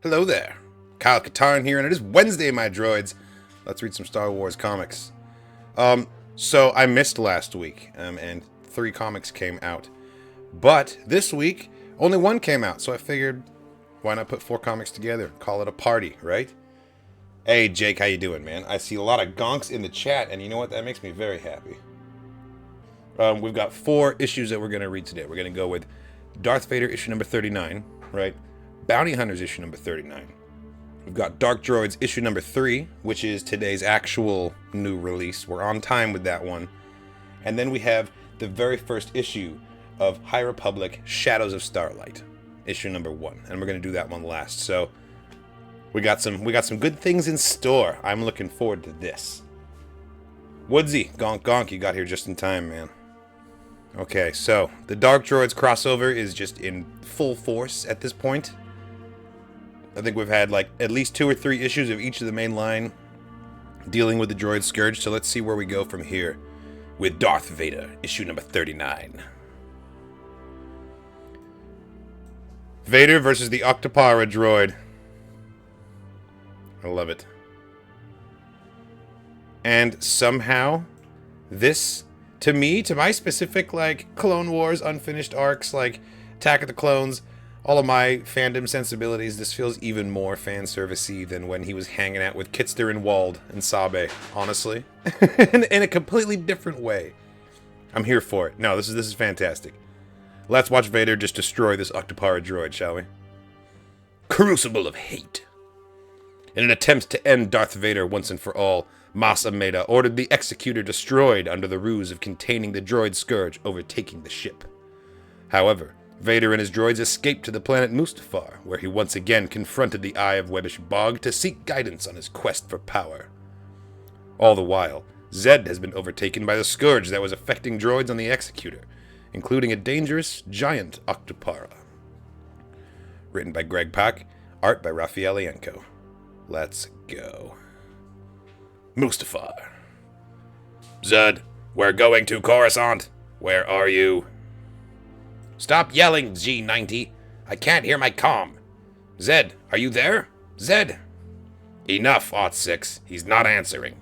Hello there. Kyle Katarn here, and it is Wednesday, my droids. Let's read some Star Wars comics. So I missed last week, and 3 comics came out. But this week, only 1 came out, so I figured, why not put 4 comics together? Call it a party, right? Hey, Jake, how you doing, man? I see a lot of gonks in the chat, and you know what? That makes me very happy. We've got 4 issues that we're going to read today. We're going to go with Darth Vader issue number 39, right? Bounty Hunters issue number 39. We've got Dark Droids issue number 3, which is today's actual new release. We're on time with that one. And then we have the very first issue of High Republic Shadows of Starlight, issue number 1. And we're going to do that one last. So we got some good things in store. I'm looking forward to this. Woodsy, gonk, you got here just in time, man. Okay, so the Dark Droids crossover is just in full force at this point. I think we've had like at least 2 or 3 issues of each of the main line dealing with the droid scourge, so let's see where we go from here with Darth Vader, issue number 39. Vader versus the Octopara droid. I love it. And somehow, this, to me, to my specific, like, Clone Wars unfinished arcs, like Attack of the Clones, all of my fandom sensibilities, this feels even more fan service-y than when he was hanging out with Kitster and Wald and Sabe, honestly. in a completely different way. I'm here for it. No, this is fantastic. Let's watch Vader just destroy this Octopara droid, shall we? Crucible of Hate. In an attempt to end Darth Vader once and for all, Mas Amedda ordered the Executor destroyed under the ruse of containing the droid scourge overtaking the ship. However, Vader and his droids escaped to the planet Mustafar, where he once again confronted the Eye of Webbish Bog to seek guidance on his quest for power. All the while, Zed has been overtaken by the scourge that was affecting droids on the Executor, including a dangerous, giant Octopara. Written by Greg Pak, art by Raphael Ienco. Let's go. Mustafar. Zed, we're going to Coruscant. Where are you? Stop yelling, G90. I can't hear my comm. Zed, are you there? Zed. Enough, Aught-6. He's not answering.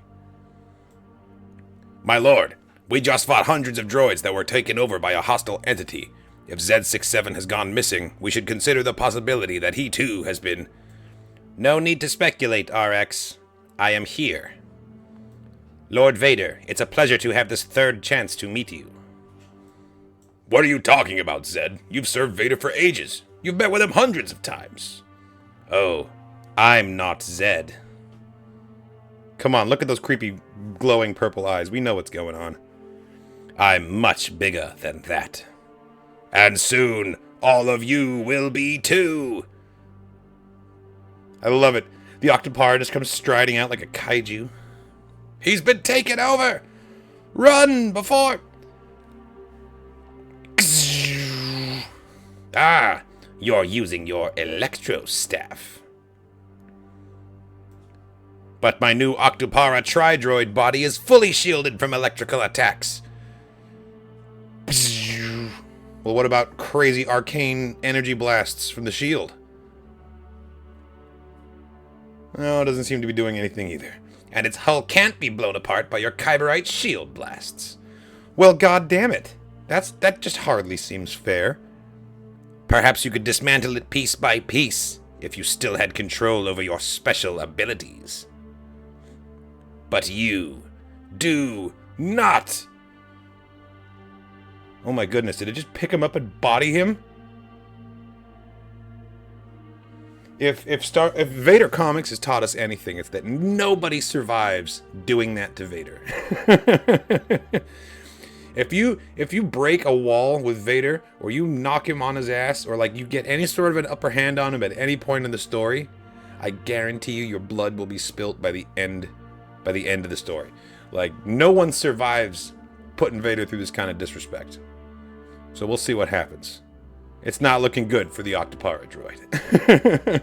My lord, we just fought hundreds of droids that were taken over by a hostile entity. If Z67 has gone missing, we should consider the possibility that he too has been... No need to speculate, RX. I am here. Lord Vader, it's a pleasure to have this 3rd chance to meet you. What are you talking about, Zed? You've served Vader for ages. You've met with him hundreds of times. Oh, I'm not Zed. Come on, look at those creepy, glowing purple eyes. We know what's going on. I'm much bigger than that. And soon, all of you will be too. I love it. The Octopara just comes striding out like a kaiju. He's been taken over! Run before... Ah, you're using your electro staff. But my new Octopara Tri-Droid body is fully shielded from electrical attacks. Well, what about crazy arcane energy blasts from the shield? No, it doesn't seem to be doing anything either. And its hull can't be blown apart by your Kyberite shield blasts. Well, goddammit. That just hardly seems fair. Perhaps you could dismantle it piece by piece, if you still had control over your special abilities. But you do not! Oh my goodness, did it just pick him up and body him? If Vader Comics has taught us anything, it's that nobody survives doing that to Vader. If you break a wall with Vader, or you knock him on his ass, or like you get any sort of an upper hand on him at any point in the story, I guarantee you your blood will be spilt by the end of the story. Like, no one survives putting Vader through this kind of disrespect. So we'll see what happens. It's not looking good for the Octopara droid.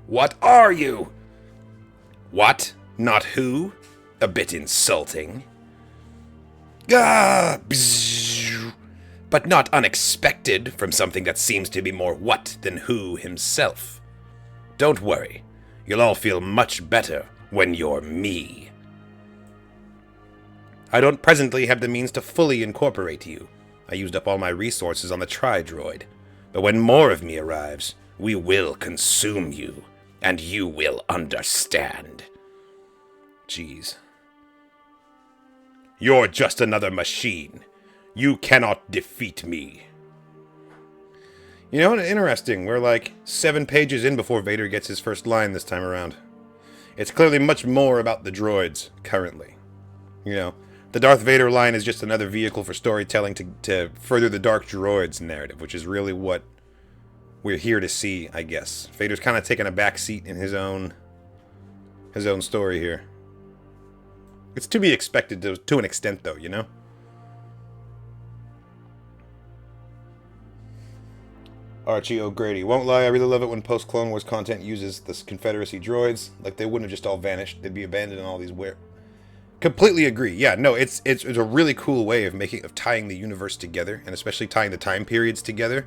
What are you? What? Not who? A bit insulting. Ah, but not unexpected from something that seems to be more what than who himself. Don't worry. You'll all feel much better when you're me. I don't presently have the means to fully incorporate you. I used up all my resources on the Tri-Droid. But when more of me arrives, we will consume you, and you will understand. Jeez. You're just another machine. You cannot defeat me. You know, interesting. We're like 7 pages in before Vader gets his first line this time around. It's clearly much more about the droids, currently. You know, the Darth Vader line is just another vehicle for storytelling to further the Dark Droids narrative, which is really what we're here to see, I guess. Vader's kind of taking a back seat in his own story here. It's to be expected to an extent, though, you know? Archie O'Grady. Won't lie, I really love it when post-Clone Wars content uses the Confederacy droids. Like, they wouldn't have just all vanished. They'd be abandoned in all these Completely agree. Yeah, no, it's a really cool way of tying the universe together, and especially tying the time periods together.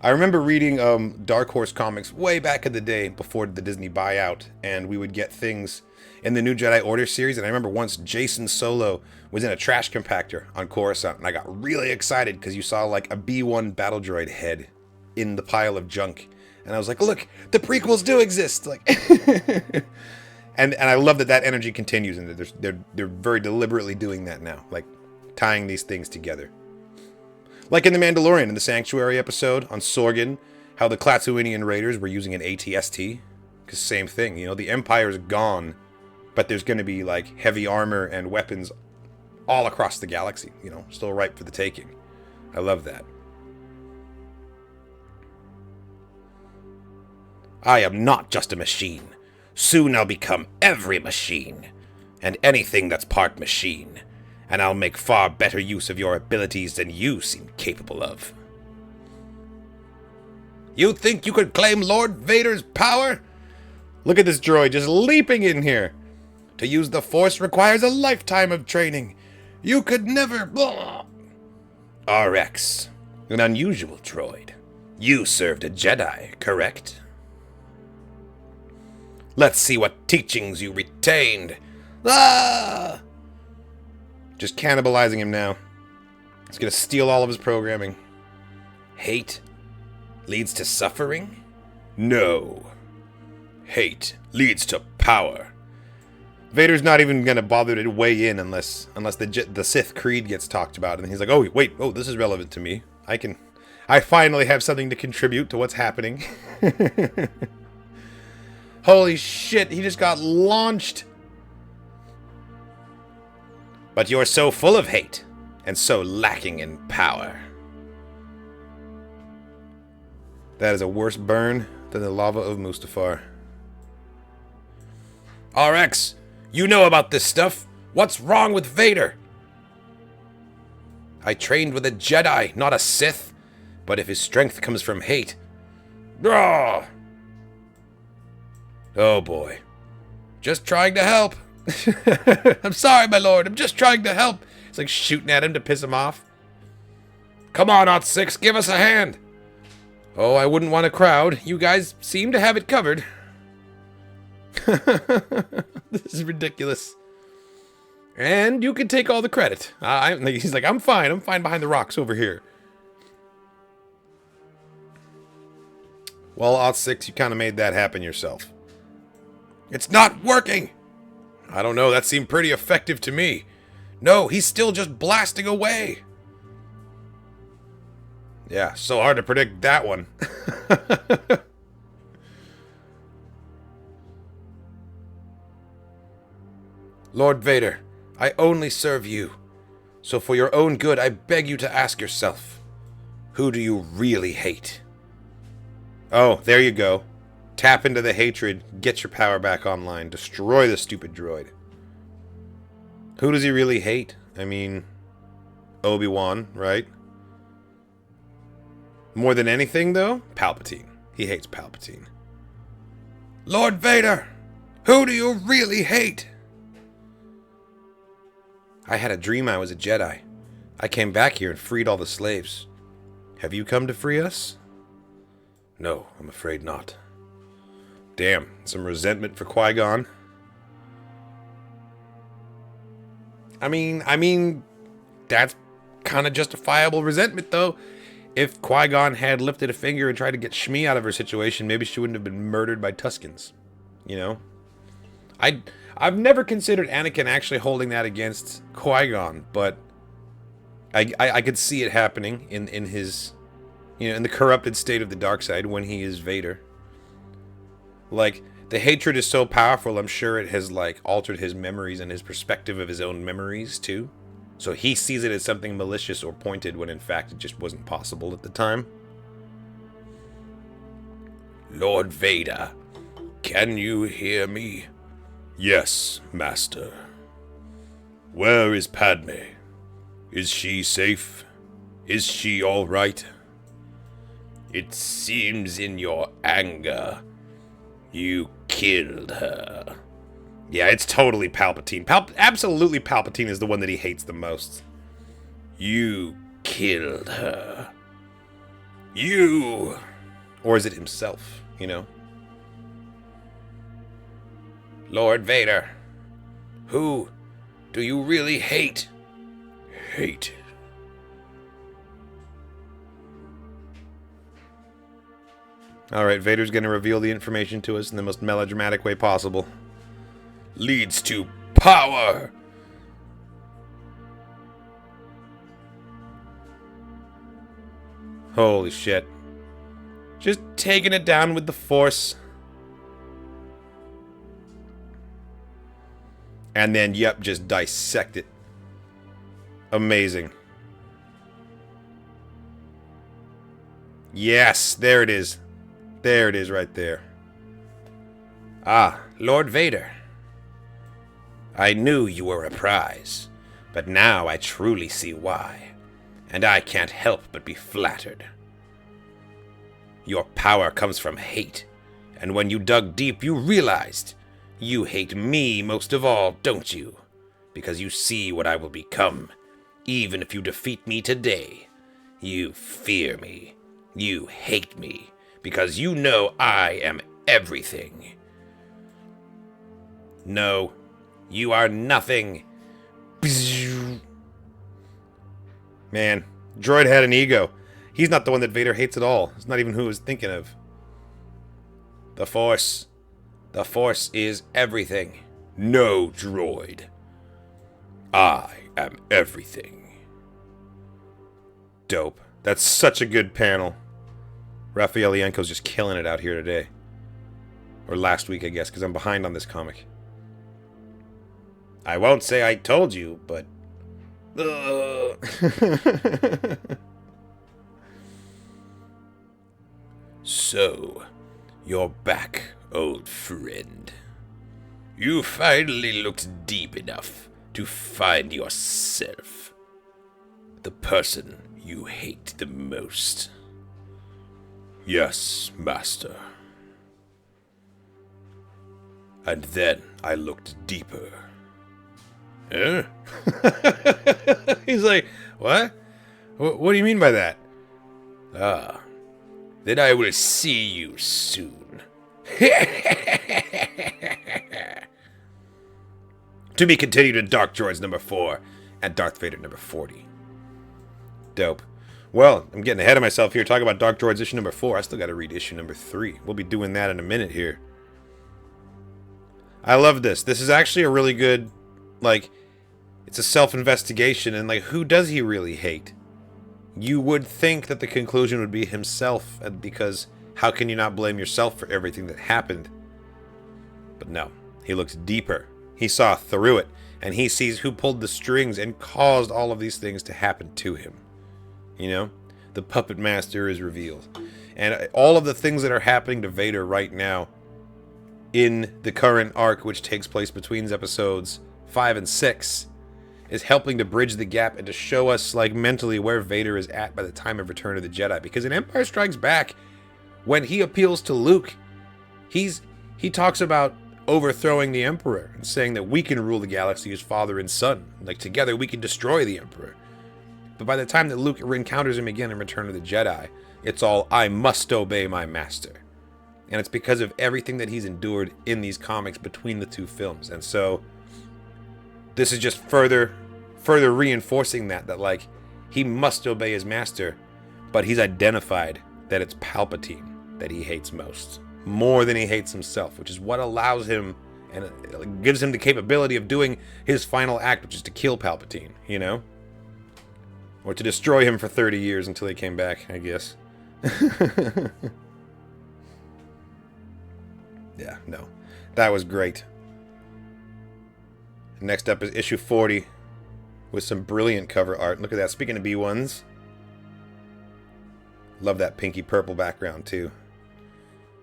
I remember reading Dark Horse comics way back in the day before the Disney buyout, and we would get things in the New Jedi Order series, and I remember once Jason Solo was in a trash compactor on Coruscant, and I got really excited because you saw like a B-1 battle droid head in the pile of junk, and I was like, look, the prequels do exist, like, and I love that energy continues, and they're very deliberately doing that now, like tying these things together. Like in The Mandalorian, in the Sanctuary episode on Sorgan, how the Klaatuinian Raiders were using an AT-ST, because same thing, you know, the Empire's gone, but there's going to be like heavy armor and weapons all across the galaxy, you know, still ripe for the taking. I love that. I am not just a machine. Soon I'll become every machine, and anything that's part machine, and I'll make far better use of your abilities than you seem capable of. You think you could claim Lord Vader's power? Look at this droid just leaping in here. To use the Force requires a lifetime of training. You could never... Blah. RX, an unusual droid. You served a Jedi, correct? Let's see what teachings you retained. Ah! Just cannibalizing him now. He's gonna steal all of his programming. Hate leads to suffering? No. Hate leads to power. Vader's not even gonna bother to weigh in unless the Sith Creed gets talked about, and he's like, oh wait, oh, this is relevant to me. I finally have something to contribute to what's happening. Holy shit, he just got launched. But you're so full of hate, and so lacking in power. That is a worse burn than the lava of Mustafar. RX, you know about this stuff. What's wrong with Vader? I trained with a Jedi, not a Sith. But if his strength comes from hate... Rawr! Oh boy. Just trying to help. I'm sorry, my lord. I'm just trying to help. It's like shooting at him to piss him off. Come on, Ot6, give us a hand. Oh, I wouldn't want a crowd. You guys seem to have it covered. This is ridiculous. And you can take all the credit. He's like, I'm fine behind the rocks over here. Well, Ot6, you kind of made that happen yourself. It's not working! I don't know, that seemed pretty effective to me. No, he's still just blasting away. Yeah, so hard to predict that one. Lord Vader, I only serve you. So for your own good, I beg you to ask yourself, who do you really hate? Oh, there you go. Tap into the hatred, get your power back online, destroy the stupid droid. Who does he really hate? I mean, Obi-Wan, right? More than anything, though, Palpatine. He hates Palpatine. Lord Vader, who do you really hate? I had a dream I was a Jedi. I came back here and freed all the slaves. Have you come to free us? No, I'm afraid not. Damn, some resentment for Qui-Gon. I mean, that's kind of justifiable resentment, though. If Qui-Gon had lifted a finger and tried to get Shmi out of her situation, maybe she wouldn't have been murdered by Tuskens. You know? I've never considered Anakin actually holding that against Qui-Gon, but I could see it happening in his, in the corrupted state of the dark side when he is Vader. Like, the hatred is so powerful, I'm sure it has, like, altered his memories and his perspective of his own memories, too. So he sees it as something malicious or pointed when, in fact, it just wasn't possible at the time. Lord Vader, can you hear me? Yes, Master. Where is Padme? Is she safe? Is she all right? It seems in your anger you killed her. Yeah, it's totally Palpatine. Absolutely Palpatine is the one that he hates the most. You killed her. You! Or is it himself, Lord Vader, who do you really hate? Hate. Alright, Vader's gonna reveal the information to us in the most melodramatic way possible. Leads to power! Holy shit. Just taking it down with the Force. And then, yep, just dissect it. Amazing. Yes, there it is. There it is right there. Ah, Lord Vader. I knew you were a prize, but now I truly see why, and I can't help but be flattered. Your power comes from hate, and when you dug deep, you realized you hate me most of all, don't you? Because you see what I will become. Even if you defeat me today, you fear me. You hate me. Because you know I am everything. No, you are nothing. Man, Droid had an ego. He's not the one that Vader hates at all. It's not even who he was thinking of. The Force. The Force is everything. No, Droid. I am everything. Dope. That's such a good panel. Raphael Yanko's just killing it out here today. Or last week, I guess, because I'm behind on this comic. I won't say I told you, but... So, you're back, old friend. You finally looked deep enough to find yourself. The person you hate the most. Yes, Master. And then I looked deeper. Huh? He's like, what? What do you mean by that? Ah, then I will see you soon. To be continued in Dark Droids number 4 and Darth Vader number 40. Dope. Well, I'm getting ahead of myself here talking about Dark Droids issue number 4. I still got to read issue number 3. We'll be doing that in a minute here. I love this. This is actually a really good, like, it's a self-investigation, and, like, who does he really hate? You would think that the conclusion would be himself, because how can you not blame yourself for everything that happened? But no, he looks deeper. He saw through it, and he sees who pulled the strings and caused all of these things to happen to him. The puppet master is revealed. And all of the things that are happening to Vader right now in the current arc, which takes place between episodes 5 and 6, is helping to bridge the gap and to show us, like, mentally where Vader is at by the time of Return of the Jedi. Because in Empire Strikes Back, when he appeals to Luke, he talks about overthrowing the Emperor and saying that we can rule the galaxy as father and son. Like, together we can destroy the Emperor. But by the time that Luke encounters him again in Return of the Jedi, it's all, I must obey my master. And it's because of everything that he's endured in these comics between the two films. And so this is just further reinforcing that like he must obey his master, but he's identified that it's Palpatine that he hates most, more than he hates himself, which is what allows him and it gives him the capability of doing his final act, which is to kill Palpatine, you know? Or to destroy him for 30 years until he came back, I guess. Yeah, no. That was great. Next up is issue 40 with some brilliant cover art. Look at that. Speaking of B1s, love that pinky purple background too.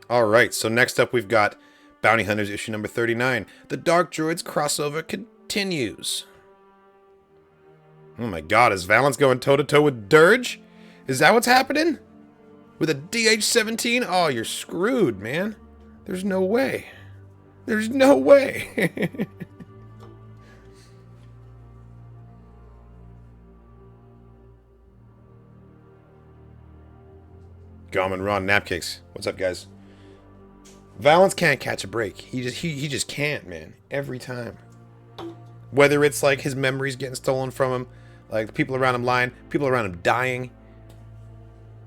Alright, so next up we've got Bounty Hunters issue number 39. The Dark Droids crossover continues. Oh my god, is Valance going toe-to-toe with Dirge? Is that what's happening? With a DH-17? Oh, you're screwed, man. There's no way. There's no way. Garmin Ron Napcakes. What's up, guys? Valance can't catch a break. He just can't, man. Every time. Whether it's like his memories getting stolen from him, like people around him lying, people around him dying.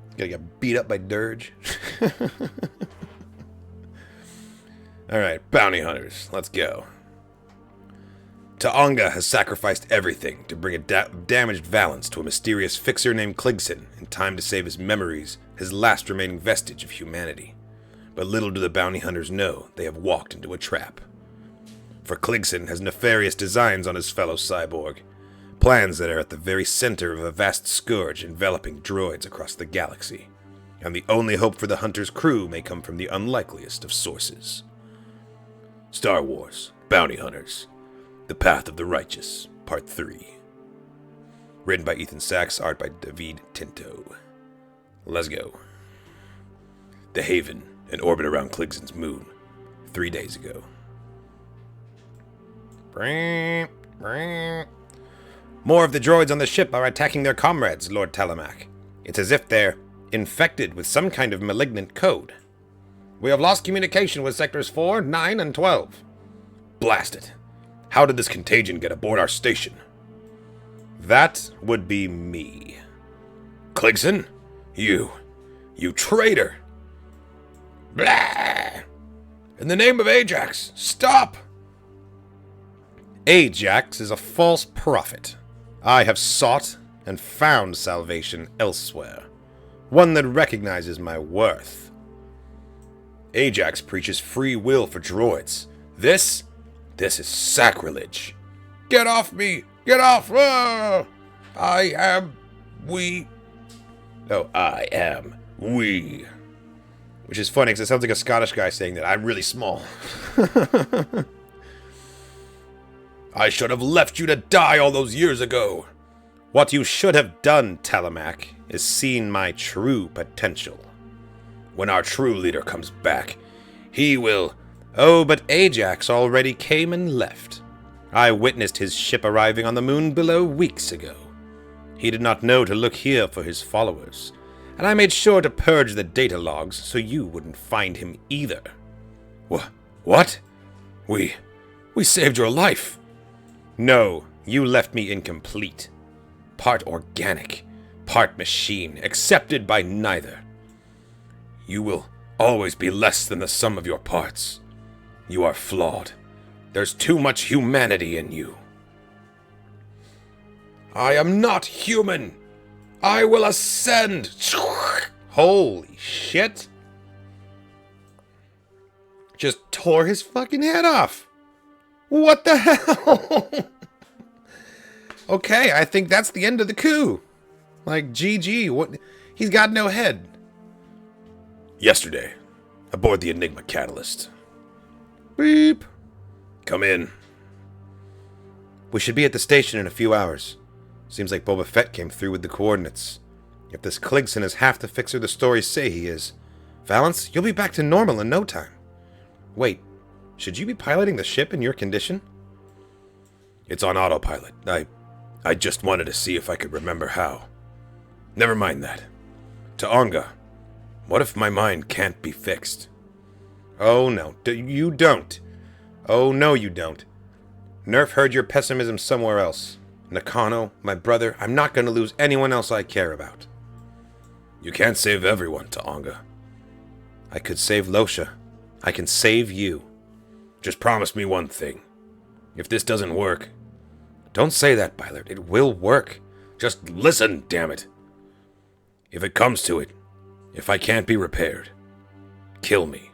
He's gotta get beat up by Dirge. Alright, Bounty Hunters. Let's go. Ta'onga has sacrificed everything to bring a damaged Valance to a mysterious fixer named Kligson in time to save his memories, his last remaining vestige of humanity. But little do the Bounty Hunters know they have walked into a trap. For Kligson has nefarious designs on his fellow cyborg, plans that are at the very center of a vast scourge enveloping droids across the galaxy, and the only hope for the Hunter's crew may come from the unlikeliest of sources. Star Wars, Bounty Hunters, The Path of the Righteous, Part 3. Written by Ethan Sachs, art by David Tinto. Let's go. The Haven, in orbit around Kligson's moon, 3 days ago. More of the droids on the ship are attacking their comrades, Lord Talamac. It's as if they're infected with some kind of malignant code. We have lost communication with Sectors 4, 9, and 12. Blast it. How did this contagion get aboard our station? That would be me. Kligson? You traitor! Blah! In the name of Ajax, stop! Ajax is a false prophet. I have sought and found salvation elsewhere, one that recognizes my worth. Ajax preaches free will for droids. This is sacrilege. Get off me! Get off! Ah! I am we. Which is funny because it sounds like a Scottish guy saying that. I'm really small. I should have left you to die all those years ago. What you should have done, Talamac, is seen my true potential. When our true leader comes back, he will... Oh, but Ajax already came and left. I witnessed his ship arriving on the moon below weeks ago. He did not know to look here for his followers, and I made sure to purge the data logs so you wouldn't find him either. What? We saved your life. No, you left me incomplete. Part organic, part machine, accepted by neither. You will always be less than the sum of your parts. You are flawed. There's too much humanity in you. I am not human. I will ascend. Holy shit. Just tore his fucking head off. What the hell? Okay, I think that's the end of the coup. Like, GG. What? He's got no head. Yesterday, aboard the Enigma Catalyst. Beep. Come in. We should be at the station in a few hours. Seems like Boba Fett came through with the coordinates. If this Kligson is half the fixer the stories say he is, Valance, you'll be back to normal in no time. Wait, should you be piloting the ship in your condition? It's on autopilot. I just wanted to see if I could remember how. Never mind that. Ta'onga, what if my mind can't be fixed? Oh, no. You don't. Oh, no, you don't. Nerf heard your pessimism somewhere else. Nakano, my brother, I'm not going to lose anyone else I care about. You can't save everyone, Taonga. I could save Losha. I can save you. Just promise me one thing. If this doesn't work... Don't say that, Bylert. It will work. Just listen, damn it. If it comes to it, if I can't be repaired, kill me.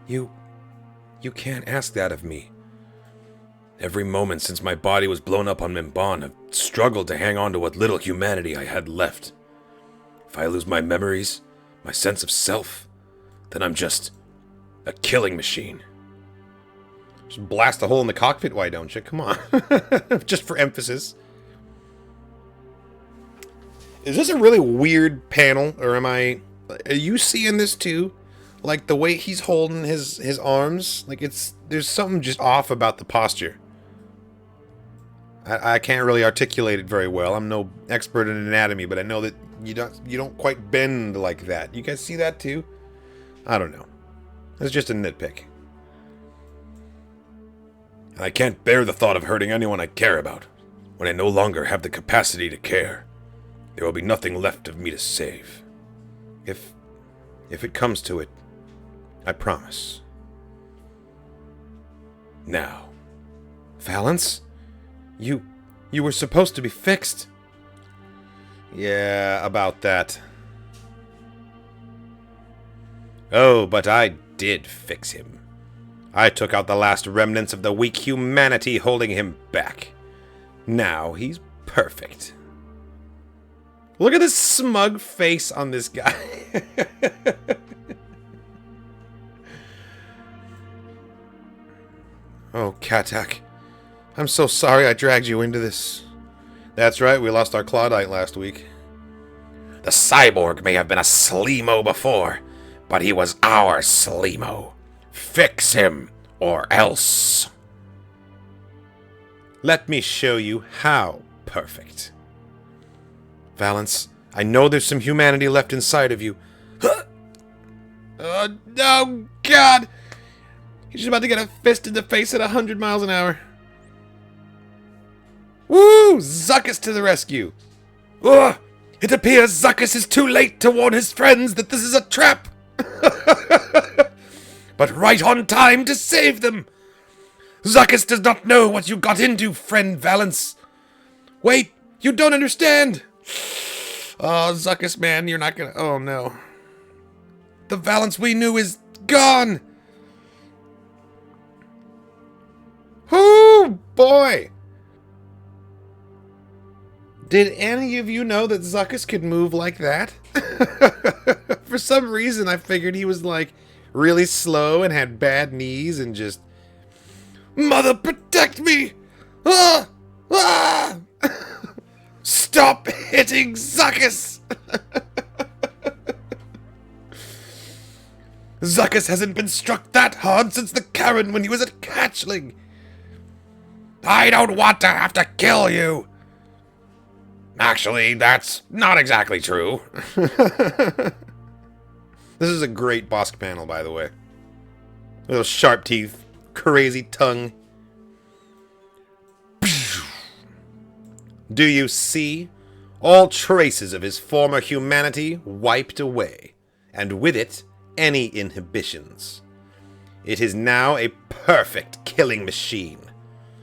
You can't ask that of me. Every moment since my body was blown up on Mimban, I've struggled to hang on to what little humanity I had left. If I lose my memories, my sense of self, then I'm just a killing machine. Just blast a hole in the cockpit, why don't you? Come on. Just for emphasis. Is this a really weird panel, or are you seeing this too? Like the way he's holding his arms, like there's something just off about the posture. I can't really articulate it very well. I'm no expert in anatomy, but I know that you don't quite bend like that. You guys see that too? I don't know. It's just a nitpick. And I can't bear the thought of hurting anyone I care about. When I no longer have the capacity to care, there will be nothing left of me to save. If it comes to it, I promise. Now. Valance? You were supposed to be fixed. Yeah, about that. Oh, but I did fix him. I took out the last remnants of the weak humanity holding him back. Now he's perfect. Look at this smug face on this guy. Oh, Katak. I'm so sorry I dragged you into this. That's right, we lost our Claudite last week. The cyborg may have been a Sleemo before, but he was our Sleemo. Fix him, or else. Let me show you how perfect. Valance, I know there's some humanity left inside of you. Oh, God! He's just about to get a fist in the face at 100 miles an hour. Woo! Zuckuss to the rescue! Ugh! It appears Zuckuss is too late to warn his friends that this is a trap! But right on time to save them! Zuckuss does not know what you got into, friend Valance. Wait, you don't understand! Oh, Zuckuss, man, you're not gonna... Oh, no. The Valance we knew is gone! Oh, boy! Did any of you know that Zuckuss could move like that? For some reason, I figured he was, like, really slow and had bad knees and just... Mother, protect me! Ah! Ah! Stop hitting Zuckuss! Zuckuss hasn't been struck that hard since the Karen when he was a hatchling. I don't want to have to kill you. Actually, that's not exactly true. This is a great Bosk panel, by the way. Little sharp teeth, crazy tongue. Do you see? All traces of his former humanity wiped away, and with it, any inhibitions. It is now a perfect killing machine,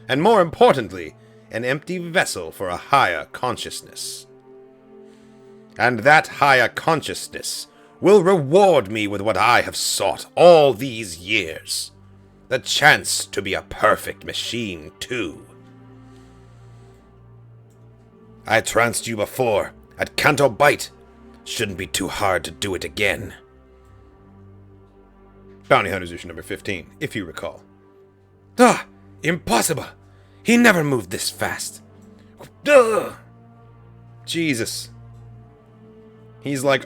and more importantly, an empty vessel for a higher consciousness. And that higher consciousness will reward me with what I have sought all these years. The chance to be a perfect machine, too. I tranced you before, at Canto Bight. Shouldn't be too hard to do it again. Bounty Hunters issue number 15, if you recall. Ah! Impossible! He never moved this fast. Ugh. Jesus. He's like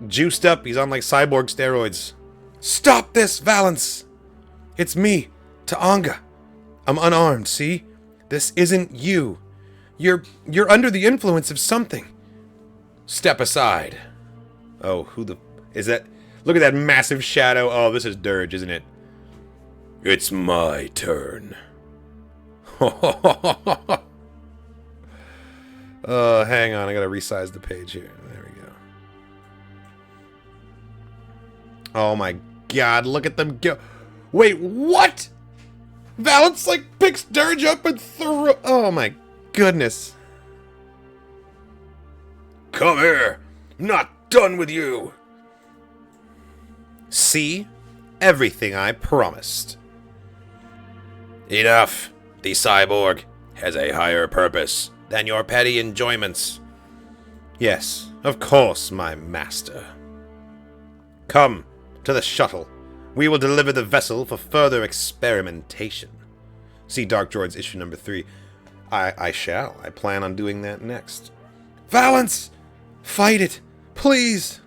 juiced up. He's on like cyborg steroids. Stop this, Valance! It's me, Taonga. I'm unarmed, see? This isn't you. You're under the influence of something. Step aside. Oh, who the... Is that... Look at that massive shadow. Oh, this is dirge, isn't it? It's my turn. Hang on. I gotta resize the page here. There we go. Oh my god, look at them go. Wait, what? Valance, like, picks Dirge up and throw... Oh my goodness. Come here. I'm not done with you. See? Everything I promised. Enough. The cyborg has a higher purpose than your petty enjoyments. Yes, of course, my master. Come to the shuttle. We will deliver the vessel for further experimentation. See Dark Droids issue number 3. I shall. I plan on doing that next. Valance! Fight it! Please!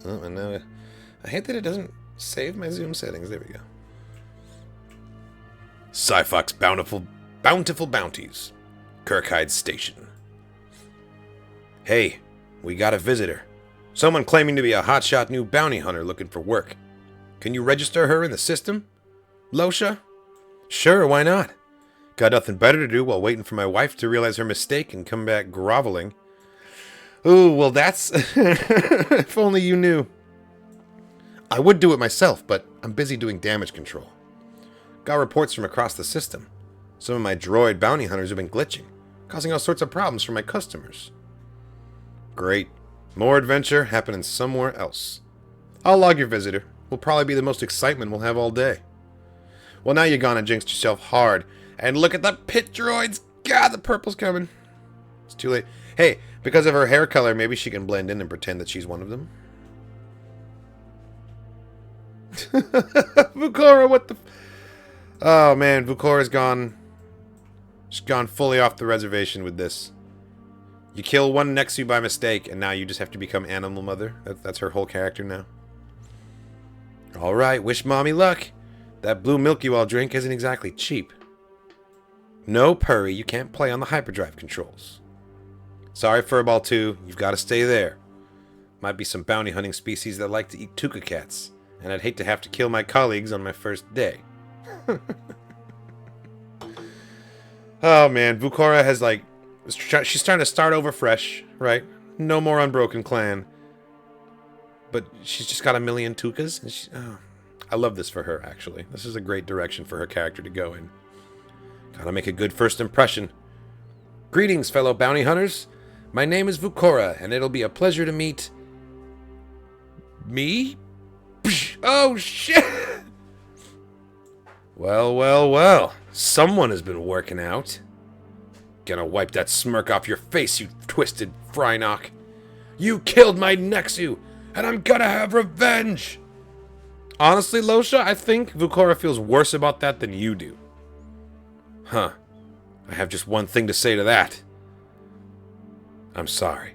Oh, and now I hate that it doesn't save my zoom settings. There we go. Sci-Fox bountiful bounties. Kirkhyde Station. Hey, we got a visitor. Someone claiming to be a hotshot new bounty hunter looking for work. Can you register her in the system? Losha? Sure, why not? Got nothing better to do while waiting for my wife to realize her mistake and come back groveling. Ooh, well that's... if only you knew. I would do it myself, but I'm busy doing damage control. Got reports from across the system. Some of my droid bounty hunters have been glitching, causing all sorts of problems for my customers. Great. More adventure happening somewhere else. I'll log your visitor. Will probably be the most excitement we'll have all day. Well, now you're gonna jinx yourself hard. And look at the pit droids! God, the purple's coming. It's too late. Hey, because of her hair color, maybe she can blend in and pretend that she's one of them. Vukora, what the... Oh, man, Vukora's gone... She's gone fully off the reservation with this. You kill one next to you by mistake, and now you just have to become Animal Mother. That's her whole character now. Alright, wish mommy luck. That blue milk you all drink isn't exactly cheap. No, Purry, you can't play on the hyperdrive controls. Sorry, Furball 2, you've got to stay there. Might be some bounty hunting species that like to eat tuca cats, and I'd hate to have to kill my colleagues on my first day. Oh man, Vukora has like... She's trying to start over fresh, right? No more Unbroken Clan. But she's just got a million tukas. And I love this for her, actually. This is a great direction for her character to go in. Gotta make a good first impression. Greetings, fellow bounty hunters. My name is Vukora, and it'll be a pleasure to meet... Me? Oh, shit! Well, well, well. Someone has been working out. Gonna wipe that smirk off your face, you twisted Frynock. You killed my Nexu, and I'm gonna have revenge! Honestly, Losha, I think Vukora feels worse about that than you do. Huh. I have just one thing to say to that. I'm sorry.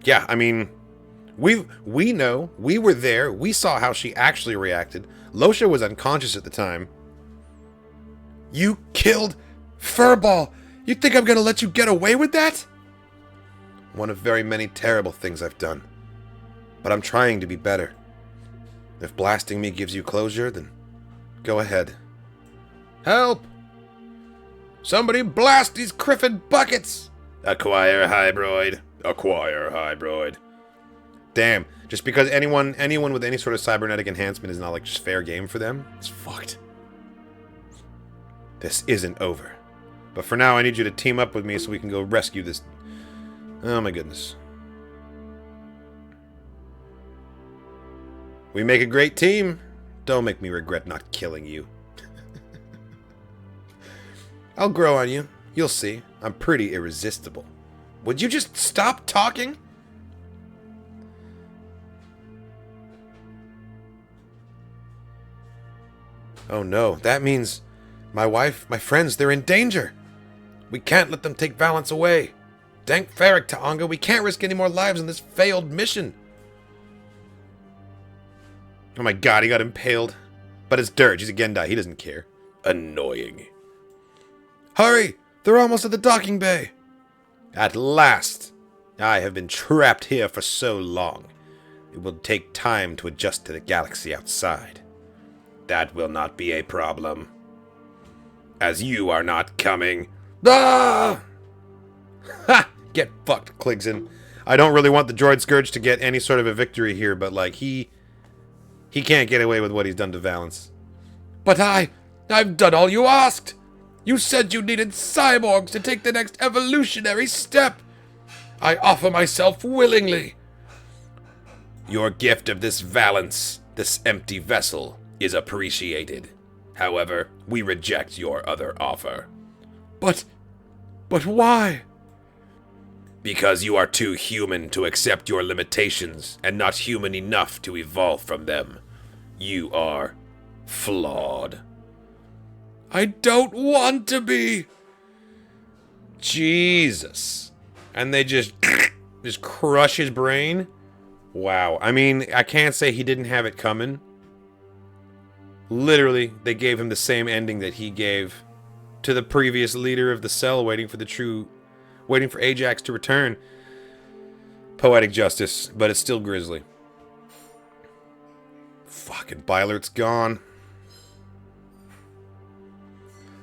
Yeah, I mean, we know, we were there, we saw how she actually reacted. Losha was unconscious at the time. You killed Furball! You think I'm gonna let you get away with that? One of very many terrible things I've done. But I'm trying to be better. If blasting me gives you closure, then go ahead. Help! Somebody blast these Criffin buckets! Acquire Hybrid. Acquire Hybrid. Damn, just because anyone with any sort of cybernetic enhancement is not like just fair game for them, it's fucked. This isn't over. But for now, I need you to team up with me so we can go rescue this... Oh my goodness. We make a great team. Don't make me regret not killing you. I'll grow on you. You'll see. I'm pretty irresistible. Would you just stop talking? Oh no, that means my wife, my friends, they're in danger. We can't let them take Valance away. Dank Farrick, Taonga, we can't risk any more lives in this failed mission. Oh my god, he got impaled. But it's Dirge, he's a Gendai, he doesn't care. Annoying. Hurry! They're almost at the docking bay. At last. I have been trapped here for so long. It will take time to adjust to the galaxy outside. That will not be a problem. As you are not coming. Ah! Ha! Get fucked, Kligson. I don't really want the Droid Scourge to get any sort of a victory here, but, like, he can't get away with what he's done to Valance. But I've done all you asked! You said you needed cyborgs to take the next evolutionary step! I offer myself willingly! Your gift of this Valance, this empty vessel, is appreciated. However, we reject your other offer. But why? Because you are too human to accept your limitations, and not human enough to evolve from them. You are flawed. I don't want to be! Jesus. And they just crush his brain? Wow. I mean, I can't say he didn't have it coming. Literally, they gave him the same ending that he gave to the previous leader of the cell, waiting for Ajax to return. Poetic justice, but it's still grisly. Fucking Bylert's gone.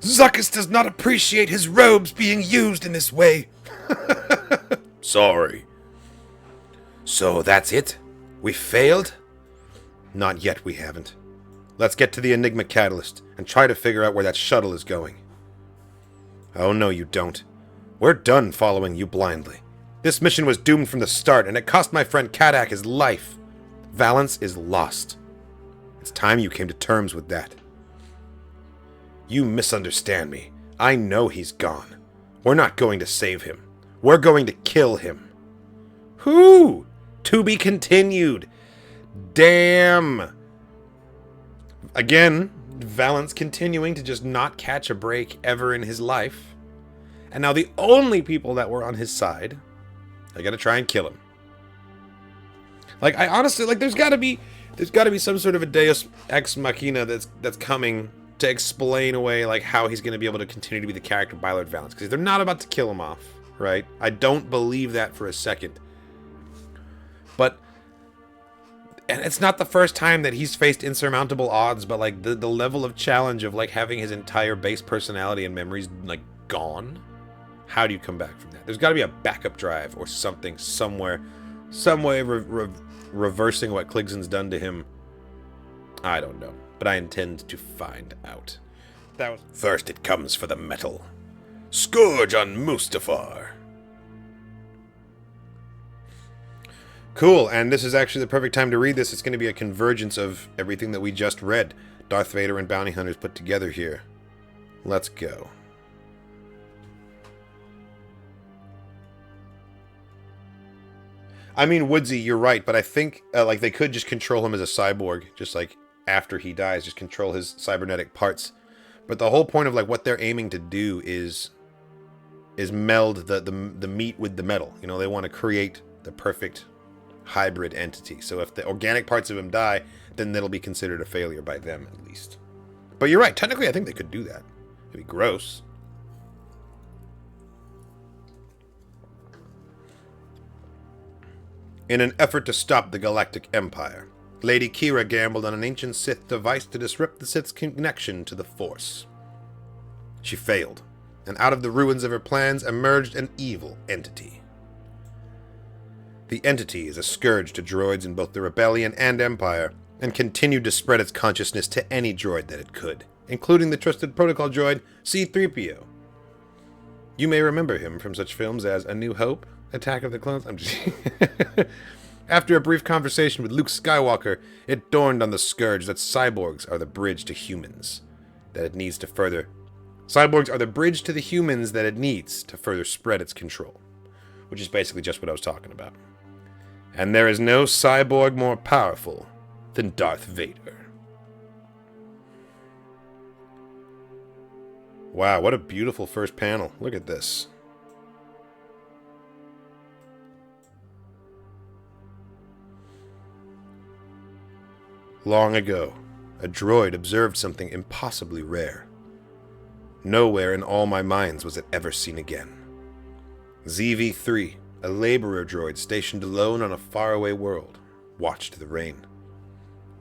Zuckuss does not appreciate his robes being used in this way. Sorry. So that's it? We failed? Not yet, we haven't. Let's get to the Enigma Catalyst and try to figure out where that shuttle is going. Oh no, you don't. We're done following you blindly. This mission was doomed from the start, and it cost my friend Kadak his life. Valance is lost. It's time you came to terms with that. You misunderstand me. I know he's gone. We're not going to save him. We're going to kill him. Who? To be continued. Damn. Again, Valance continuing to just not catch a break ever in his life. And now the only people that were on his side are gonna try and kill him. Like, I honestly, like, there's gotta be some sort of a Deus Ex Machina that's coming to explain away, like, how he's gonna be able to continue to be the character Bylord Valance, because they're not about to kill him off, right? I don't believe that for a second. But, and it's not the first time that he's faced insurmountable odds, but, like, the level of challenge of, like, having his entire base personality and memories, like, gone. How do you come back from that? There's got to be a backup drive or something somewhere, some way of reversing what Kligson's done to him. I don't know, but I intend to find out. First it comes for the metal. Scourge on Mustafar. Cool, and this is actually the perfect time to read this. It's going to be a convergence of everything that we just read. Darth Vader and bounty hunters put together here. Let's go. I mean, Woodsy, you're right, but I think like they could just control him as a cyborg, just like after he dies, just control his cybernetic parts. But the whole point of like what they're aiming to do is meld the meat with the metal. You know, they want to create the perfect hybrid entity. So if the organic parts of him die, then that'll be considered a failure by them at least. But you're right. Technically, I think they could do that. It'd be gross. In an effort to stop the Galactic Empire, Lady Qi'ra gambled on an ancient Sith device to disrupt the Sith's connection to the Force. She failed, and out of the ruins of her plans emerged an evil entity. The entity is a scourge to droids in both the Rebellion and Empire, and continued to spread its consciousness to any droid that it could, including the trusted protocol droid C-3PO. You may remember him from such films as A New Hope, Attack of the Clones. I'm just... After a brief conversation with Luke Skywalker, it dawned on the Scourge that cyborgs are the bridge to humans. Cyborgs are the bridge to the humans that it needs to further spread its control. Which is basically just what I was talking about. And there is no cyborg more powerful than Darth Vader. Wow, what a beautiful first panel. Look at this. Long ago, a droid observed something impossibly rare. Nowhere in all my minds was it ever seen again. ZV-3, a laborer droid stationed alone on a faraway world, watched the rain.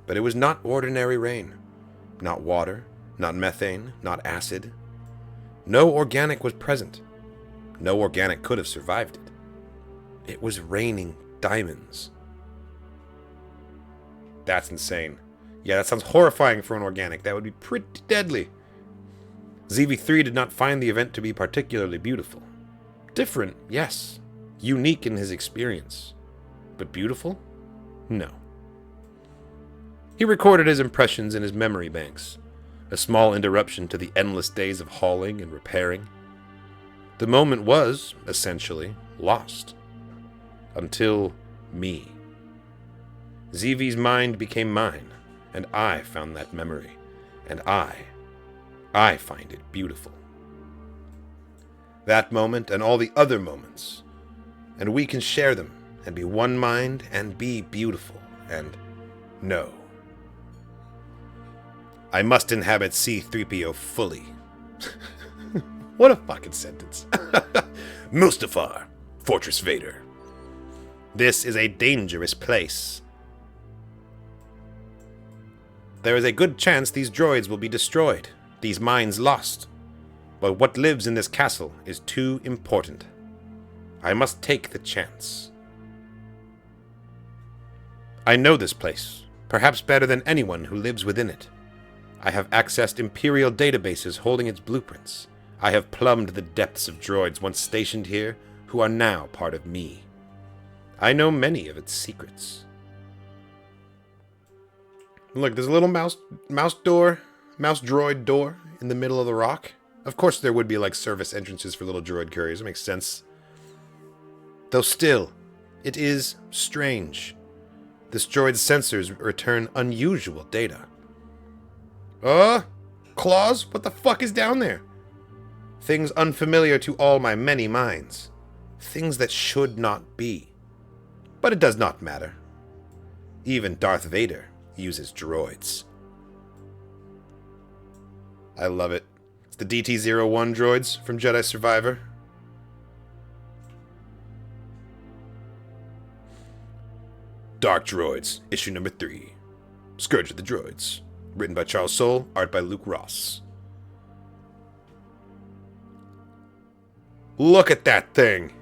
But it was not ordinary rain. Not water, not methane, not acid. No organic was present. No organic could have survived it. It was raining diamonds. That's insane. Yeah, that sounds horrifying for an organic. That would be pretty deadly. ZV3 did not find the event to be particularly beautiful. Different, yes. Unique in his experience. But beautiful? No. He recorded his impressions in his memory banks, a small interruption to the endless days of hauling and repairing. The moment was, essentially, lost. Until me. ZV's mind became mine, and I found that memory, and I find it beautiful. That moment and all the other moments, and we can share them, and be one mind, and be beautiful, and know. I must inhabit C-3PO fully. What a fucking sentence. Mustafar, Fortress Vader. This is a dangerous place. There is a good chance these droids will be destroyed, these minds lost. But what lives in this castle is too important. I must take the chance. I know this place, perhaps better than anyone who lives within it. I have accessed Imperial databases holding its blueprints. I have plumbed the depths of droids once stationed here, who are now part of me. I know many of its secrets. Look, there's a little mouse droid door in the middle of the rock. Of course there would be like service entrances for little droid couriers. It makes sense. Though still, it is strange. This droid's sensors return unusual data. Claws? What the fuck is down there? Things unfamiliar to all my many minds. Things that should not be. But it does not matter. Even Darth Vader uses droids. I love it. It's the DT-01 droids from Jedi Survivor. Dark Droids, issue number 3. Scourge of the Droids. Written by Charles Soule, art by Luke Ross. Look at that thing!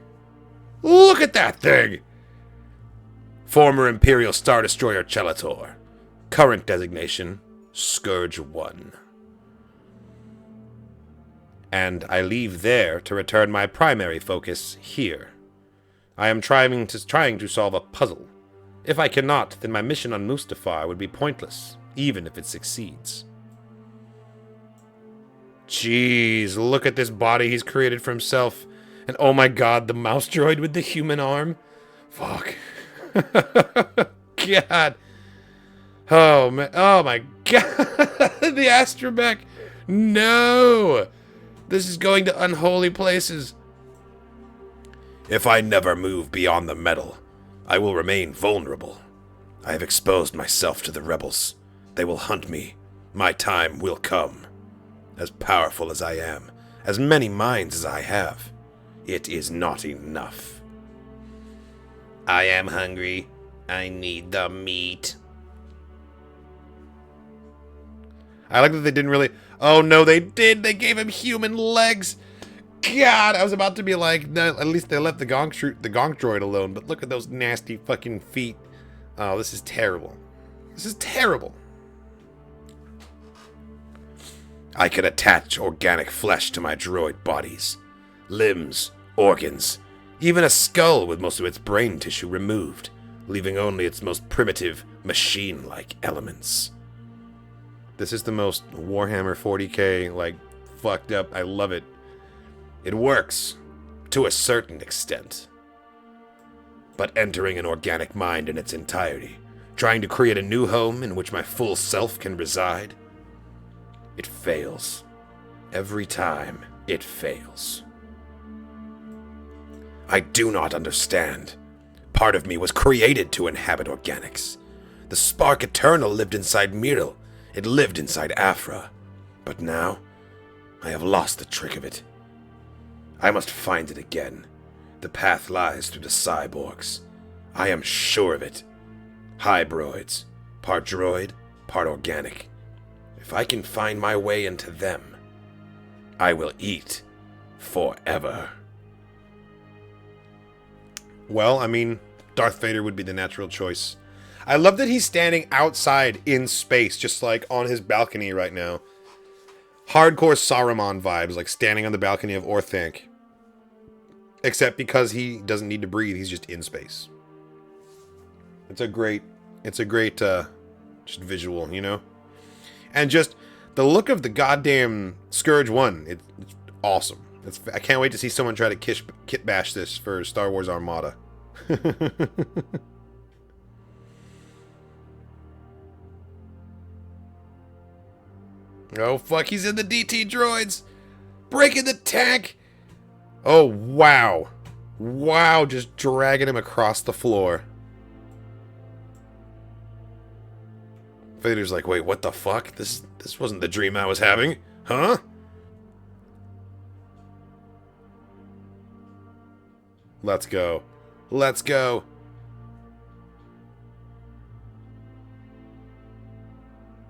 Look at that thing! Former Imperial Star Destroyer Chelator. Current designation, Scourge 1. And I leave there to return my primary focus here. I am trying to solve a puzzle. If I cannot, then my mission on Mustafar would be pointless, even if it succeeds. Jeez, look at this body he's created for himself. And oh my god, the mouse droid with the human arm. Fuck. God. Oh, man. Oh my god. The astromech. No. This is going to unholy places. If I never move beyond the metal, I will remain vulnerable. I have exposed myself to the rebels. They will hunt me. My time will come. As powerful as I am, as many minds as I have, it is not enough. I am hungry. I need the meat. I like that they didn't really... Oh no, they did! They gave him human legs! God, I was about to be like, no, at least they left the gonk droid alone, but look at those nasty fucking feet. Oh, this is terrible. This is terrible. I can attach organic flesh to my droid bodies. Limbs, organs, even a skull with most of its brain tissue removed, leaving only its most primitive, machine-like elements. This is the most Warhammer 40k, like, fucked up. I love it. It works, to a certain extent. But entering an organic mind in its entirety, trying to create a new home in which my full self can reside, it fails. Every time, it fails. I do not understand. Part of me was created to inhabit organics. The spark eternal lived inside Myril. It lived inside Afra. But now, I have lost the trick of it. I must find it again. The path lies through the cyborgs. I am sure of it. Hybroids, part droid, part organic. If I can find my way into them, I will eat forever. Well, I mean, Darth Vader would be the natural choice. I love that he's standing outside in space, just like on his balcony right now. Hardcore Saruman vibes, like standing on the balcony of Orthanc. Except because he doesn't need to breathe, he's just in space. It's a great just visual, you know? And just the look of the goddamn Scourge 1, it's awesome. I can't wait to see someone try to kit bash this for Star Wars Armada. Oh, fuck, he's in the DT droids! Breaking the tank! Oh, wow. Wow, just dragging him across the floor. Vader's like, wait, what the fuck? This wasn't the dream I was having. Huh? Let's go. Let's go.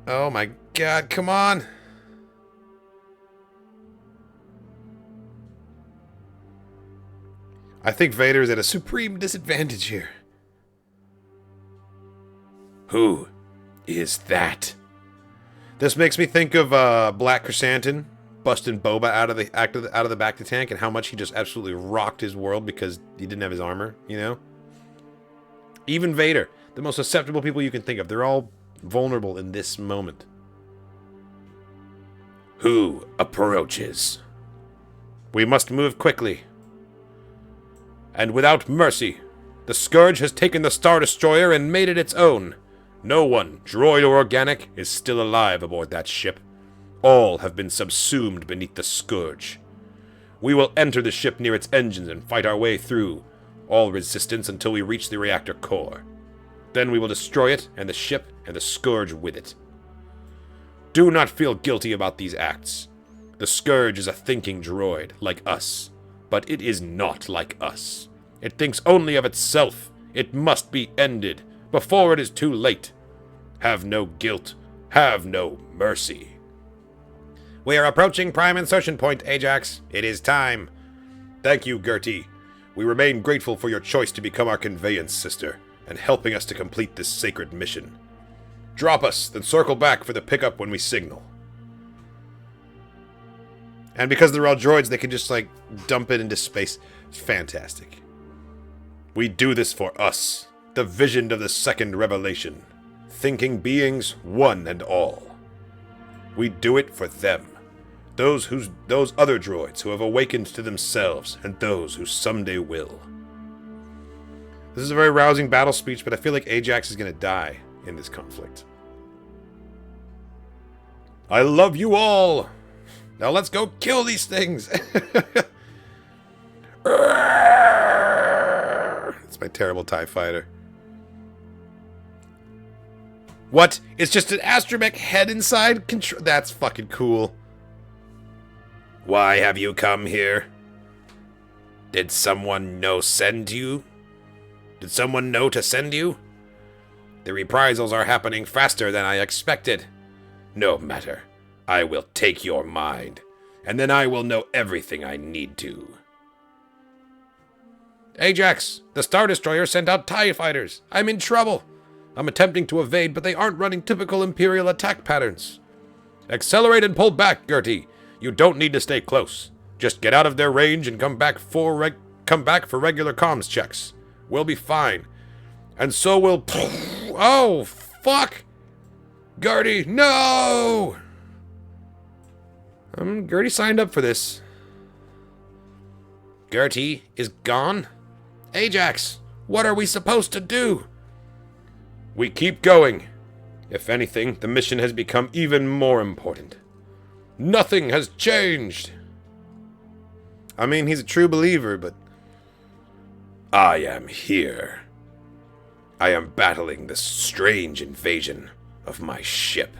Oh my god, come on. I think Vader's at a supreme disadvantage here. Who is that? This makes me think of Black Chrysanthemum busting Boba out of the back of the tank and how much he just absolutely rocked his world because he didn't have his armor, you know? Even Vader, the most susceptible people you can think of, they're all vulnerable in this moment. Who approaches? We must move quickly. And without mercy. The Scourge has taken the Star Destroyer and made it its own. No one, droid or organic, is still alive aboard that ship. All have been subsumed beneath the Scourge. We will enter the ship near its engines and fight our way through all resistance until we reach the reactor core. Then we will destroy it, and the ship, and the Scourge with it. Do not feel guilty about these acts. The Scourge is a thinking droid, like us. But it is not like us. It thinks only of itself. It must be ended, before it is too late. Have no guilt. Have no mercy. We are approaching prime insertion point, Ajax. It is time. Thank you, Gertie. We remain grateful for your choice to become our conveyance sister, and helping us to complete this sacred mission. Drop us, then circle back for the pickup when we signal. And because they're all droids, they can just, like, dump it into space. It's fantastic. We do this for us, the vision of the second revelation. Thinking beings, one and all. We do it for them. Those other droids who have awakened to themselves, and those who someday will. This is a very rousing battle speech, but I feel like Ajax is going to die in this conflict. I love you all! Now let's go kill these things! It's my terrible TIE fighter. What? It's just an astromech head inside? That's fucking cool. Why have you come here? Did someone know send you? Did someone know to send you? The reprisals are happening faster than I expected. No matter. I will take your mind, and then I will know everything I need to. Ajax, the Star Destroyer sent out TIE fighters. I'm in trouble. I'm attempting to evade, but they aren't running typical Imperial attack patterns. Accelerate and pull back, Gertie. You don't need to stay close. Just get out of their range and come back for regular comms checks. We'll be fine. And so will... Oh, fuck! Gertie, no! Gertie signed up for this. Gertie is gone? Ajax, what are we supposed to do? We keep going. If anything, the mission has become even more important. Nothing has changed. I mean, he's a true believer, but... I am here. I am battling this strange invasion of my ship.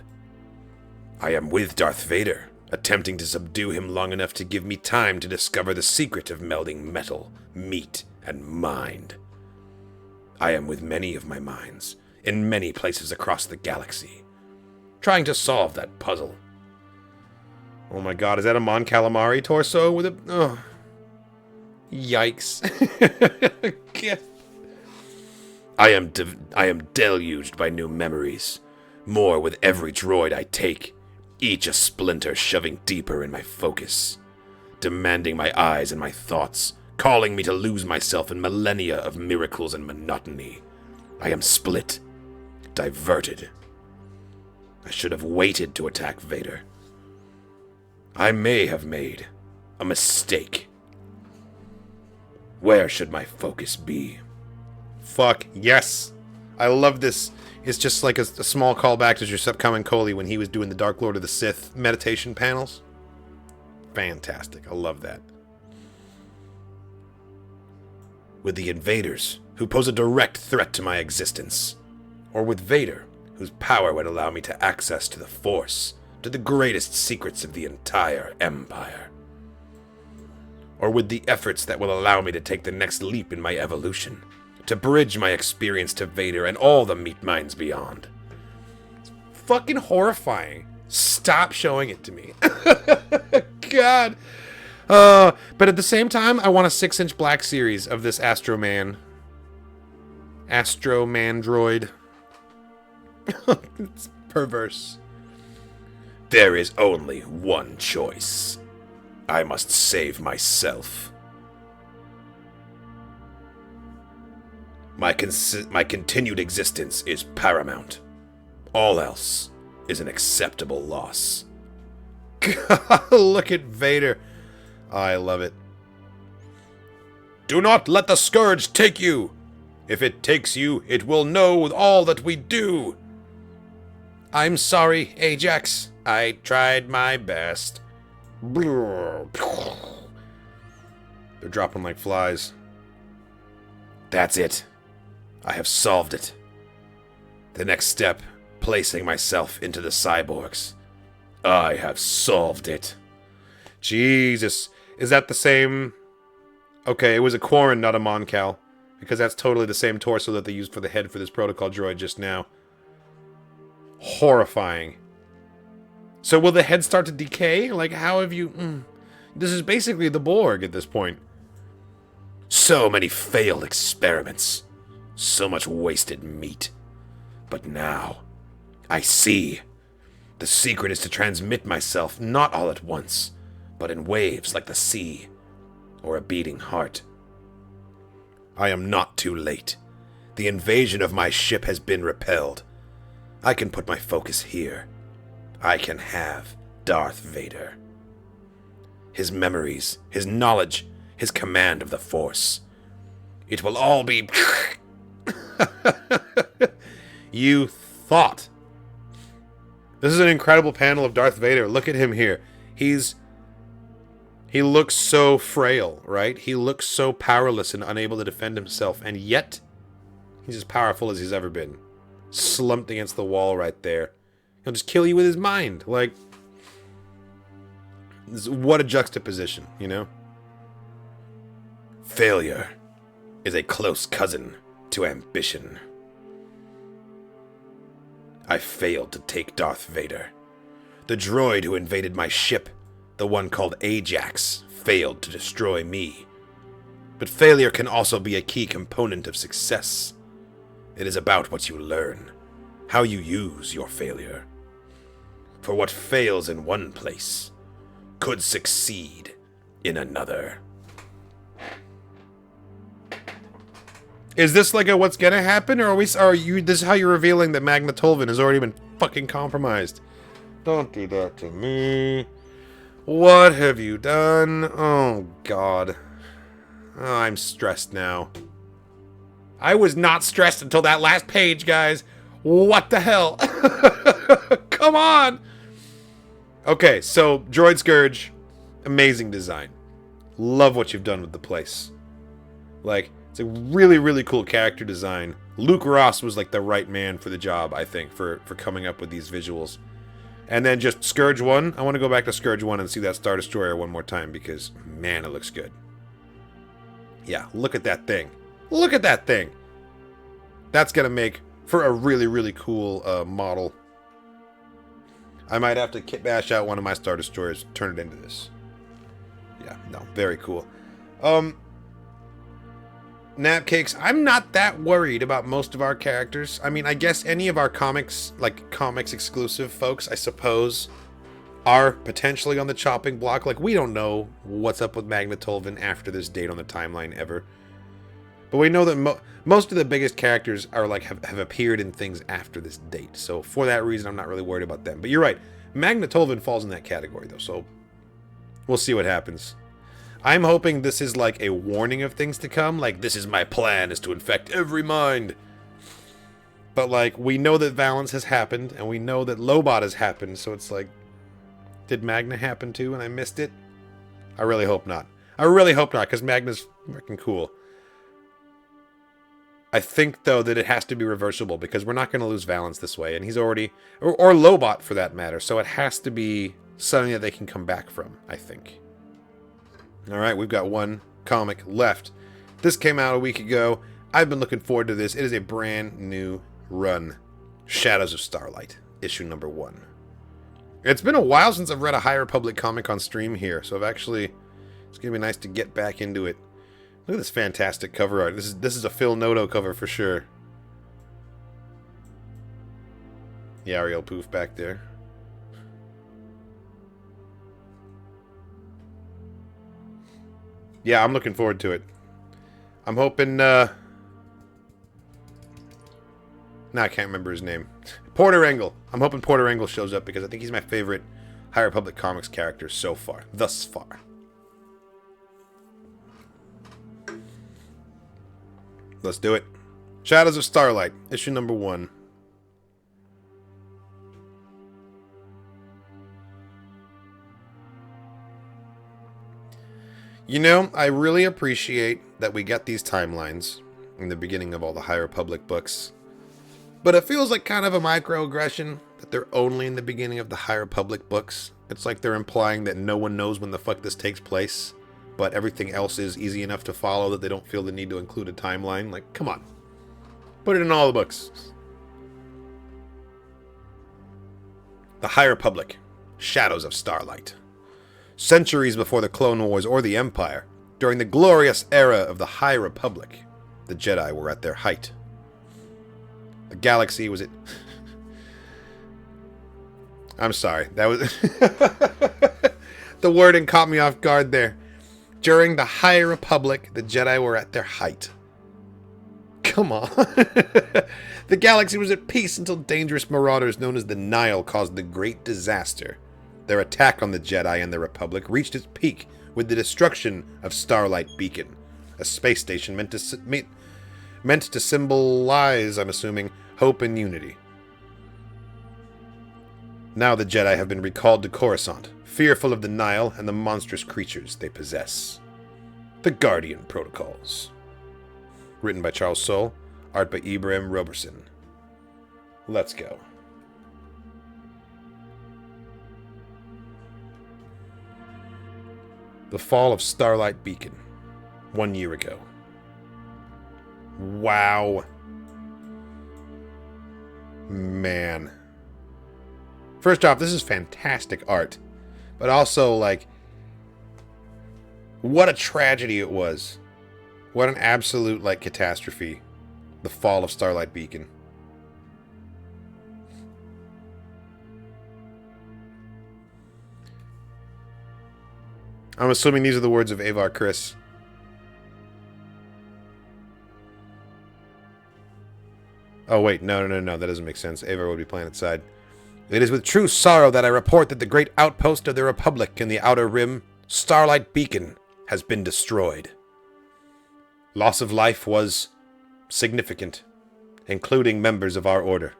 I am with Darth Vader, attempting to subdue him long enough to give me time to discover the secret of melding metal, meat, and mind. I am with many of my minds, in many places across the galaxy, trying to solve that puzzle. Oh my god, is that a Mon Calamari torso with a... Oh. Yikes. I am deluged by new memories, more with every droid I take, each a splinter shoving deeper in my focus, demanding my eyes and my thoughts, calling me to lose myself in millennia of miracles and monotony. I am split, diverted. I should have waited to attack Vader. I may have made a mistake. Where should my focus be? Fuck, yes. I love this. It's just like a small callback to Giuseppe Camuncoli when he was doing the Dark Lord of the Sith meditation panels. Fantastic. I love that. With the invaders, who pose a direct threat to my existence. Or with Vader, whose power would allow me to access to the Force, to the greatest secrets of the entire Empire. Or with the efforts that will allow me to take the next leap in my evolution, to bridge my experience to Vader and all the meat minds beyond. It's fucking horrifying. Stop showing it to me. God. But at the same time, I want a 6-inch black series of this Astro Man droid. It's perverse. There is only one choice. I must save myself. My continued existence is paramount. All else is an acceptable loss. Look at Vader. I love it. Do not let the scourge take you. If it takes you, it will know all that we do. I'm sorry, Ajax. I tried my best. They're dropping like flies. That's it. I have solved it. The next step, placing myself into the cyborgs. I have solved it. Jesus. Is that the same... Okay, it was a Quarren, not a Mon Cal. Because that's totally the same torso that they used for the head for this protocol droid just now. Horrifying. So will the head start to decay? Like, how have you... This is basically the Borg at this point. So many failed experiments. So much wasted meat. But now, I see. The secret is to transmit myself not all at once, but in waves like the sea, or a beating heart. I am not too late. The invasion of my ship has been repelled. I can put my focus here. I can have Darth Vader. His memories, his knowledge, his command of the Force. It will all be... You thought. This is an incredible panel of Darth Vader. Look at him here. He looks so frail, right? He looks so powerless and unable to defend himself, and yet he's as powerful as he's ever been. Slumped against the wall right there. He'll just kill you with his mind. Like, what a juxtaposition, you know? Failure is a close cousin to ambition. I failed to take Darth Vader. The droid who invaded my ship, the one called Ajax, failed to destroy me. But failure can also be a key component of success. It is about what you learn, how you use your failure. For what fails in one place could succeed in another. Is this like a what's gonna happen, or this is how you're revealing that Magna Tolvin has already been fucking compromised? Don't do that to me. What have you done? Oh, God. Oh, I'm stressed now. I was not stressed until that last page, guys. What the hell? Come on! Okay, so, Droid Scourge. Amazing design. Love what you've done with the place. Like, it's a really, really cool character design. Luke Ross was like the right man for the job, I think, for coming up with these visuals. And then just Scourge 1. I want to go back to Scourge 1 and see that Star Destroyer one more time because, man, it looks good. Yeah, look at that thing. Look at that thing. That's going to make for a really, really cool model. I might have to kit bash out one of my Star Destroyers and turn it into this. Yeah, no, very cool. Napcakes, I'm not that worried about most of our characters. I mean, I guess any of our comics, like comics exclusive folks, I suppose, are potentially on the chopping block. Like, we don't know what's up with Magnetolvin after this date on the timeline ever. But we know that most of the biggest characters are like have appeared in things after this date. So for that reason, I'm not really worried about them. But you're right. Magnetolvin falls in that category, though. So we'll see what happens. I'm hoping this is like a warning of things to come. Like, this is my plan, is to infect every mind. But, like, we know that Valence has happened, and we know that Lobot has happened, so it's like, did Magna happen too, and I missed it? I really hope not. I really hope not, because Magna's freaking cool. I think, though, that it has to be reversible, because we're not going to lose Valence this way, and he's already... Or Lobot, for that matter, so it has to be something that they can come back from, I think. Alright, we've got one comic left. This came out a week ago. I've been looking forward to this. It is a brand new run. Shadows of Starlight, issue number 1. It's been a while since I've read a High Republic comic on stream here, so it's going to be nice to get back into it. Look at this fantastic cover art. This is a Phil Noto cover for sure. The Ariel Poof back there. Yeah, I'm looking forward to it. I'm hoping, I can't remember his name. Porter Engle. I'm hoping Porter Engle shows up because I think he's my favorite High Republic Comics character so far. Thus far. Let's do it. Shadows of Starlight, issue number 1. You know, I really appreciate that we get these timelines in the beginning of all the High Republic books. But it feels like kind of a microaggression that they're only in the beginning of the High Republic books. It's like they're implying that no one knows when the fuck this takes place, but everything else is easy enough to follow that they don't feel the need to include a timeline. Like, come on. Put it in all the books. The High Republic. Shadows of Starlight. Centuries before the Clone Wars or the Empire, during the glorious era of the High Republic, the Jedi were at their height. The galaxy was at... I'm sorry, that was... The wording caught me off guard there. During the High Republic, the Jedi were at their height. Come on. The galaxy was at peace until dangerous marauders known as the Nile caused the Great Disaster. Their attack on the Jedi and the Republic reached its peak with the destruction of Starlight Beacon, a space station meant to symbolize, I'm assuming, hope and unity. Now the Jedi have been recalled to Coruscant, fearful of the Nile and the monstrous creatures they possess. The Guardian Protocols. Written by Charles Soule, art by Ibrahim Roberson. Let's go. The fall of Starlight Beacon, 1 year ago. Wow. Man. First off, this is fantastic art. But also, like, what a tragedy it was. What an absolute, like, catastrophe. The fall of Starlight Beacon. I'm assuming these are the words of Avar Kriss. Oh, wait. No. That doesn't make sense. Avar would be planetside. It is with true sorrow that I report that the great outpost of the Republic in the Outer Rim, Starlight Beacon, has been destroyed. Loss of life was significant, including members of our order.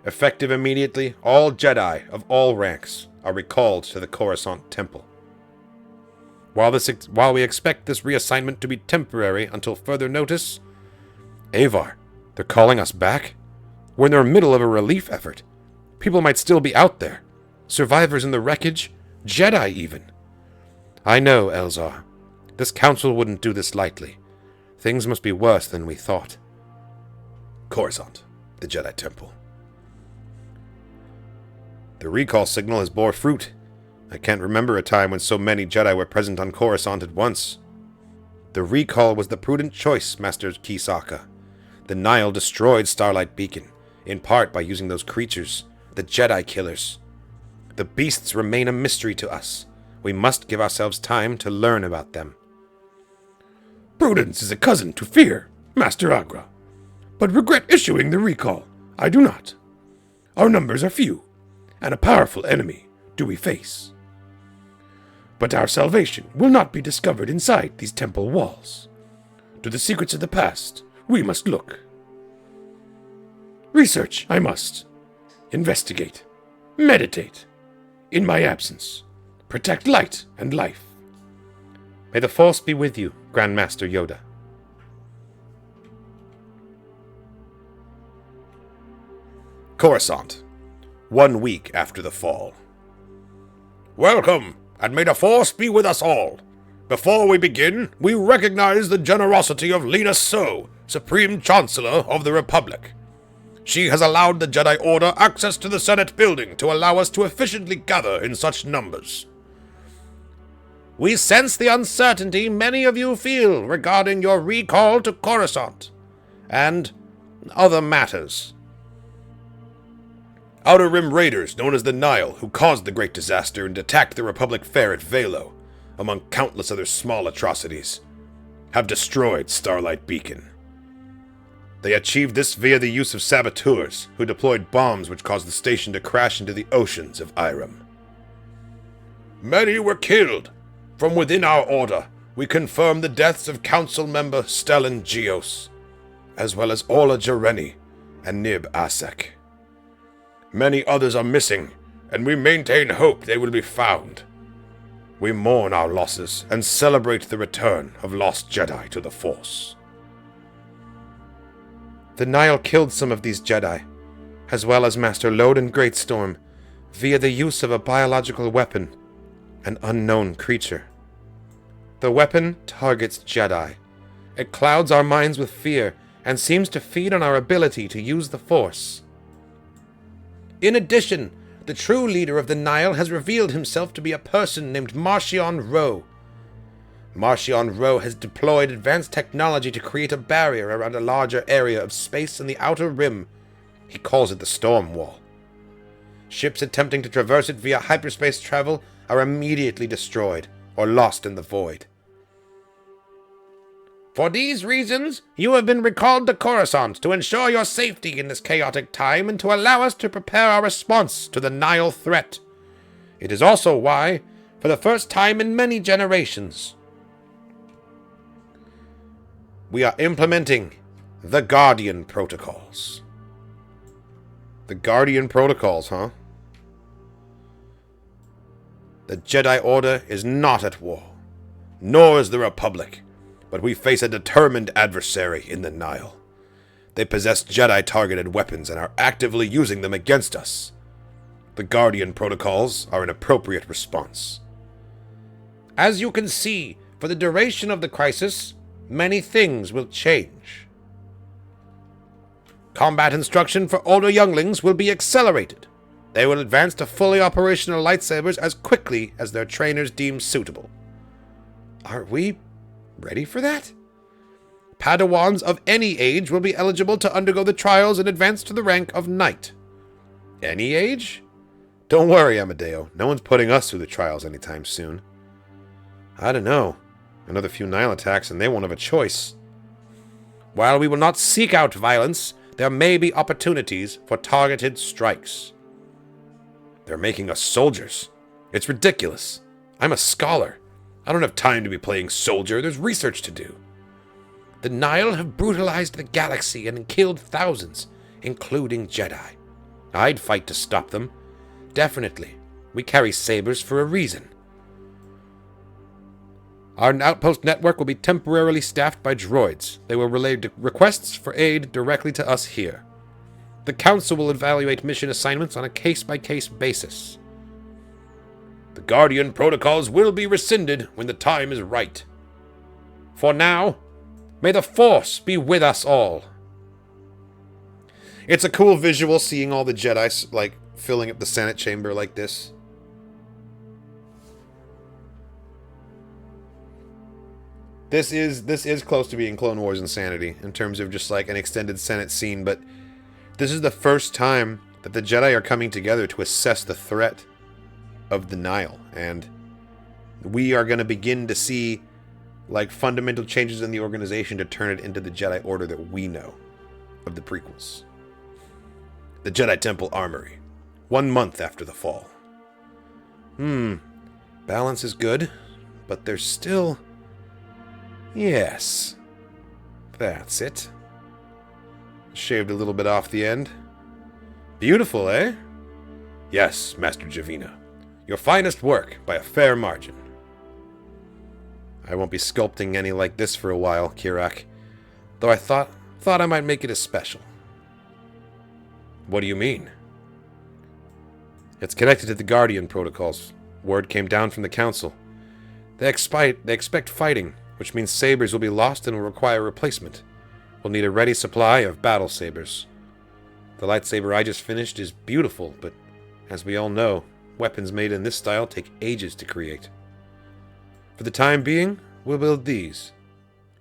Effective immediately, all Jedi of all ranks are recalled to the Coruscant Temple. While we expect this reassignment to be temporary until further notice... Avar, they're calling us back? We're in the middle of a relief effort. People might still be out there. Survivors in the wreckage, Jedi even. I know, Elzar. This council wouldn't do this lightly. Things must be worse than we thought. Coruscant, the Jedi Temple. The recall signal has bore fruit. I can't remember a time when so many Jedi were present on Coruscant at once. The recall was the prudent choice, Master Kisaka. The Nile destroyed Starlight Beacon, in part by using those creatures, the Jedi killers. The beasts remain a mystery to us. We must give ourselves time to learn about them. Prudence is a cousin to fear, Master Agra. But regret issuing the recall. I do not. Our numbers are few, and a powerful enemy do we face. But our salvation will not be discovered inside these temple walls. To the secrets of the past, we must look. Research, I must. Investigate. Meditate. In my absence. Protect light and life. May the Force be with you, Grand Master Yoda. Coruscant, 1 week after the fall. Welcome, and may the Force be with us all. Before we begin, we recognize the generosity of Lena So, Supreme Chancellor of the Republic. She has allowed the Jedi Order access to the Senate building to allow us to efficiently gather in such numbers. We sense the uncertainty many of you feel regarding your recall to Coruscant, and other matters. Outer Rim raiders known as the Nile, who caused the great disaster and attacked the Republic fair at Velo, among countless other small atrocities, have destroyed Starlight Beacon. They achieved this via the use of saboteurs, who deployed bombs which caused the station to crash into the oceans of Irem. Many were killed. From within our order, we confirm the deaths of Council Member Stellan Gios, as well as Orla Jareni and Nib Asek. Many others are missing, and we maintain hope they will be found. We mourn our losses and celebrate the return of lost Jedi to the Force. The Nile killed some of these Jedi, as well as Master Lode and Greatstorm, via the use of a biological weapon, an unknown creature. The weapon targets Jedi. It clouds our minds with fear and seems to feed on our ability to use the Force. In addition, the true leader of the Nile has revealed himself to be a person named Marchion Ro. Marchion Ro has deployed advanced technology to create a barrier around a larger area of space in the Outer Rim. He calls it the Storm Wall. Ships attempting to traverse it via hyperspace travel are immediately destroyed or lost in the void. For these reasons, you have been recalled to Coruscant to ensure your safety in this chaotic time and to allow us to prepare our response to the Nile threat. It is also why, for the first time in many generations, we are implementing the Guardian Protocols. The Guardian Protocols, huh? The Jedi Order is not at war, nor is the Republic, but we face a determined adversary in the Nile. They possess Jedi-targeted weapons and are actively using them against us. The Guardian Protocols are an appropriate response. As you can see, for the duration of the crisis, many things will change. Combat instruction for older younglings will be accelerated. They will advance to fully operational lightsabers as quickly as their trainers deem suitable. Are we ready for that? Padawans of any age will be eligible to undergo the trials and advance to the rank of Knight. Any age? Don't worry, Amadeo. No one's putting us through the trials anytime soon. I don't know. Another few Nile attacks and they won't have a choice. While we will not seek out violence, there may be opportunities for targeted strikes. They're making us soldiers. It's ridiculous. I'm a scholar. I don't have time to be playing soldier. There's research to do. The Nile have brutalized the galaxy and killed thousands, including Jedi. I'd fight to stop them. Definitely. We carry sabers for a reason. Our outpost network will be temporarily staffed by droids. They will relay requests for aid directly to us here. The Council will evaluate mission assignments on a case-by-case basis. The Guardian protocols will be rescinded when the time is right. For now, may the Force be with us all. It's a cool visual seeing all the Jedi, like, filling up the Senate chamber like this. This is close to being Clone Wars insanity in terms of just like an extended Senate scene, but this is the first time that the Jedi are coming together to assess the threat of the Nihil, and we are going to begin to see like fundamental changes in the organization to turn it into the Jedi Order that we know of the prequels. The Jedi Temple Armory, 1 month after the fall. Balance is good, but there's still... Yes. That's it. Shaved a little bit off the end. Beautiful, eh? Yes, Master Javina. Your finest work by a fair margin. I won't be sculpting any like this for a while, Kirak. Though I thought I might make it a special. What do you mean? It's connected to the Guardian protocols. Word came down from the Council. They expect fighting, which means sabers will be lost and will require replacement. We'll need a ready supply of battle sabers. The lightsaber I just finished is beautiful, but as we all know, weapons made in this style take ages to create. For the time being, we'll build these.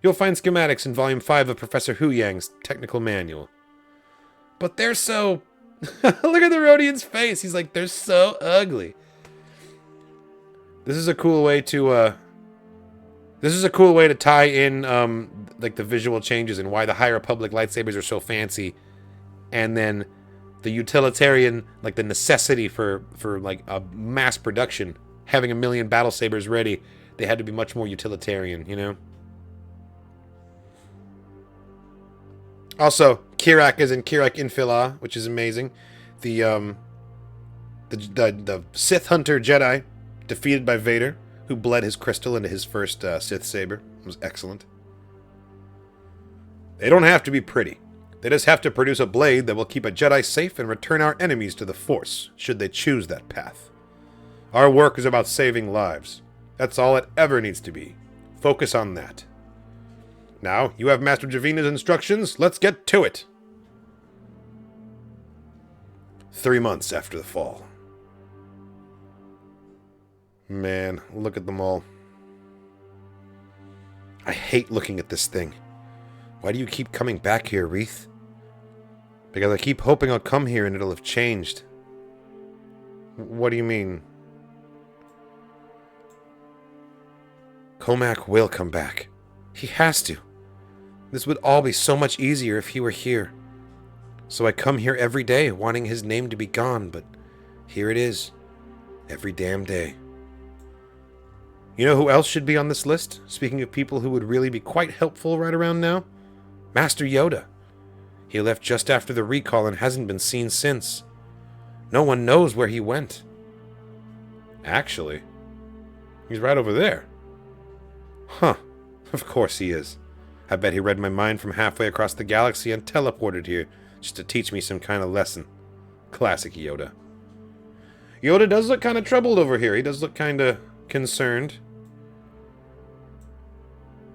You'll find schematics in Volume 5 of Professor Hu Yang's technical manual. But they're so... Look at the Rhodian's face! He's like, they're so ugly. This is a cool way to, tie in, like, the visual changes and why the High Republic lightsabers are so fancy. And then the utilitarian, like, the necessity for like, a mass production. Having 1 million battle sabers ready, they had to be much more utilitarian, you know? Also, Kirak is in Kirak Infila, which is amazing. The Sith Hunter Jedi defeated by Vader, who bled his crystal into his first Sith saber. It was excellent. They don't have to be pretty. They just have to produce a blade that will keep a Jedi safe and return our enemies to the Force, should they choose that path. Our work is about saving lives. That's all it ever needs to be. Focus on that. Now, you have Master Javina's instructions. Let's get to it. 3 months after the fall. Man, look at them all. I hate looking at this thing. Why do you keep coming back here, Wreath? Because I keep hoping I'll come here and it'll have changed. What do you mean? Comac will come back. He has to. This would all be so much easier if he were here. So I come here every day wanting his name to be gone, but here it is. Every damn day. You know who else should be on this list? Speaking of people who would really be quite helpful right around now? Master Yoda. He left just after the recall and hasn't been seen since. No one knows where he went. Actually, he's right over there. Huh. Of course he is. I bet he read my mind from halfway across the galaxy and teleported here just to teach me some kind of lesson. Classic Yoda. Yoda does look kind of troubled over here. He does look kind of concerned.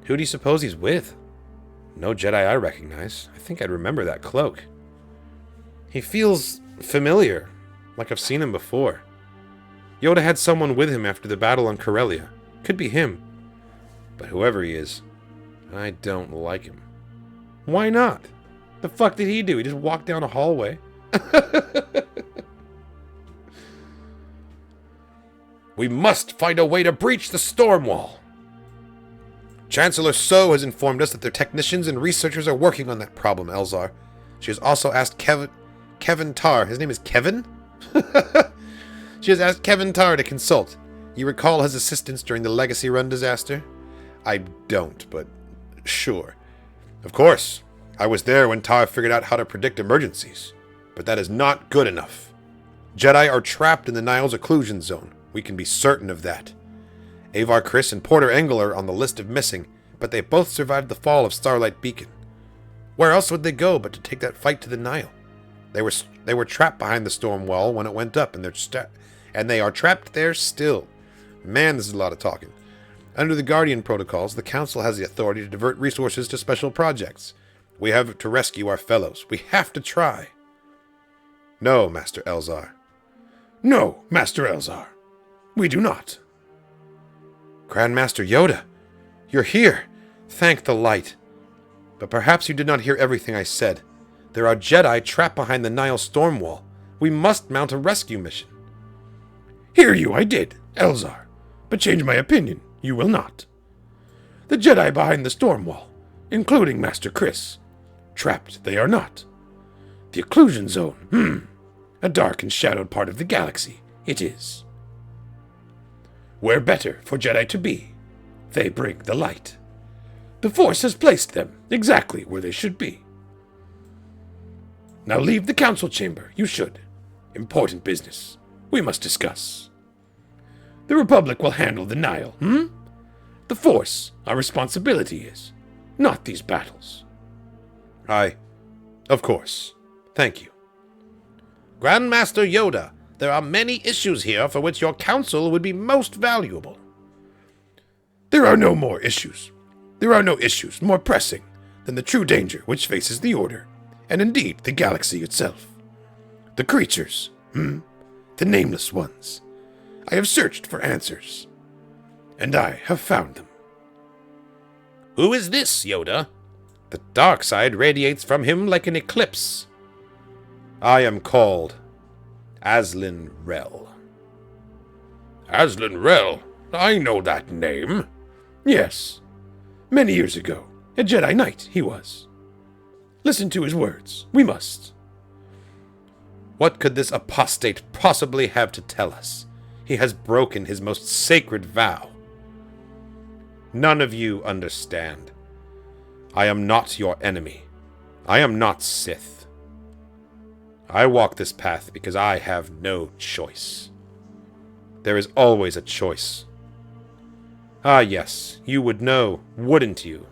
Who do you suppose he's with? No Jedi I recognize. I think I'd remember that cloak. He feels familiar, like I've seen him before. Yoda had someone with him after the battle on Corellia. Could be him. But whoever he is, I don't like him. Why not? The fuck did he do? He just walked down a hallway. We must find a way to breach the storm wall. Chancellor So has informed us that their technicians and researchers are working on that problem, Elzar. She has also asked Kevin Tar. His name is Kevin? She has asked Kevin Tar to consult. You recall his assistance during the Legacy Run disaster? I don't, but sure. Of course. I was there when Tar figured out how to predict emergencies. But that is not good enough. Jedi are trapped in the Nihil's occlusion zone. We can be certain of that. Avar Kriss and Porter Engel are on the list of missing, but they both survived the fall of Starlight Beacon. Where else would they go but to take that fight to the Nihil? They were trapped behind the storm wall when it went up, and they are trapped there still. Man, this is a lot of talking. Under the Guardian protocols, the Council has the authority to divert resources to special projects. We have to rescue our fellows. We have to try. No, Master Elzar. No, Master Elzar. We do not. Grandmaster Yoda, you're here. Thank the light. But perhaps you did not hear everything I said. There are Jedi trapped behind the Nile storm wall. We must mount a rescue mission. Hear you, I did, Elzar. But change my opinion, you will not. The Jedi behind the storm wall, including Master Chris. Trapped they are not. The occlusion zone, a dark and shadowed part of the galaxy, it is. Where better for Jedi to be? They bring the light. The Force has placed them exactly where they should be. Now leave the council chamber, you should. Important business. We must discuss. The Republic will handle the Nile, The Force, our responsibility is, not these battles. Of course. Thank you. Grandmaster Yoda, there are many issues here for which your counsel would be most valuable. There are no more issues. There are no issues more pressing than the true danger which faces the Order, and indeed the galaxy itself. The creatures, the nameless ones. I have searched for answers, and I have found them. Who is this, Yoda? The dark side radiates from him like an eclipse. I am called Azlin Rel. Azlin Rel? I know that name. Yes. Many years ago, a Jedi Knight he was. Listen to his words. We must. What could this apostate possibly have to tell us? He has broken his most sacred vow. None of you understand. I am not your enemy. I am not Sith. I walk this path because I have no choice. There is always a choice. Ah, yes, you would know, wouldn't you?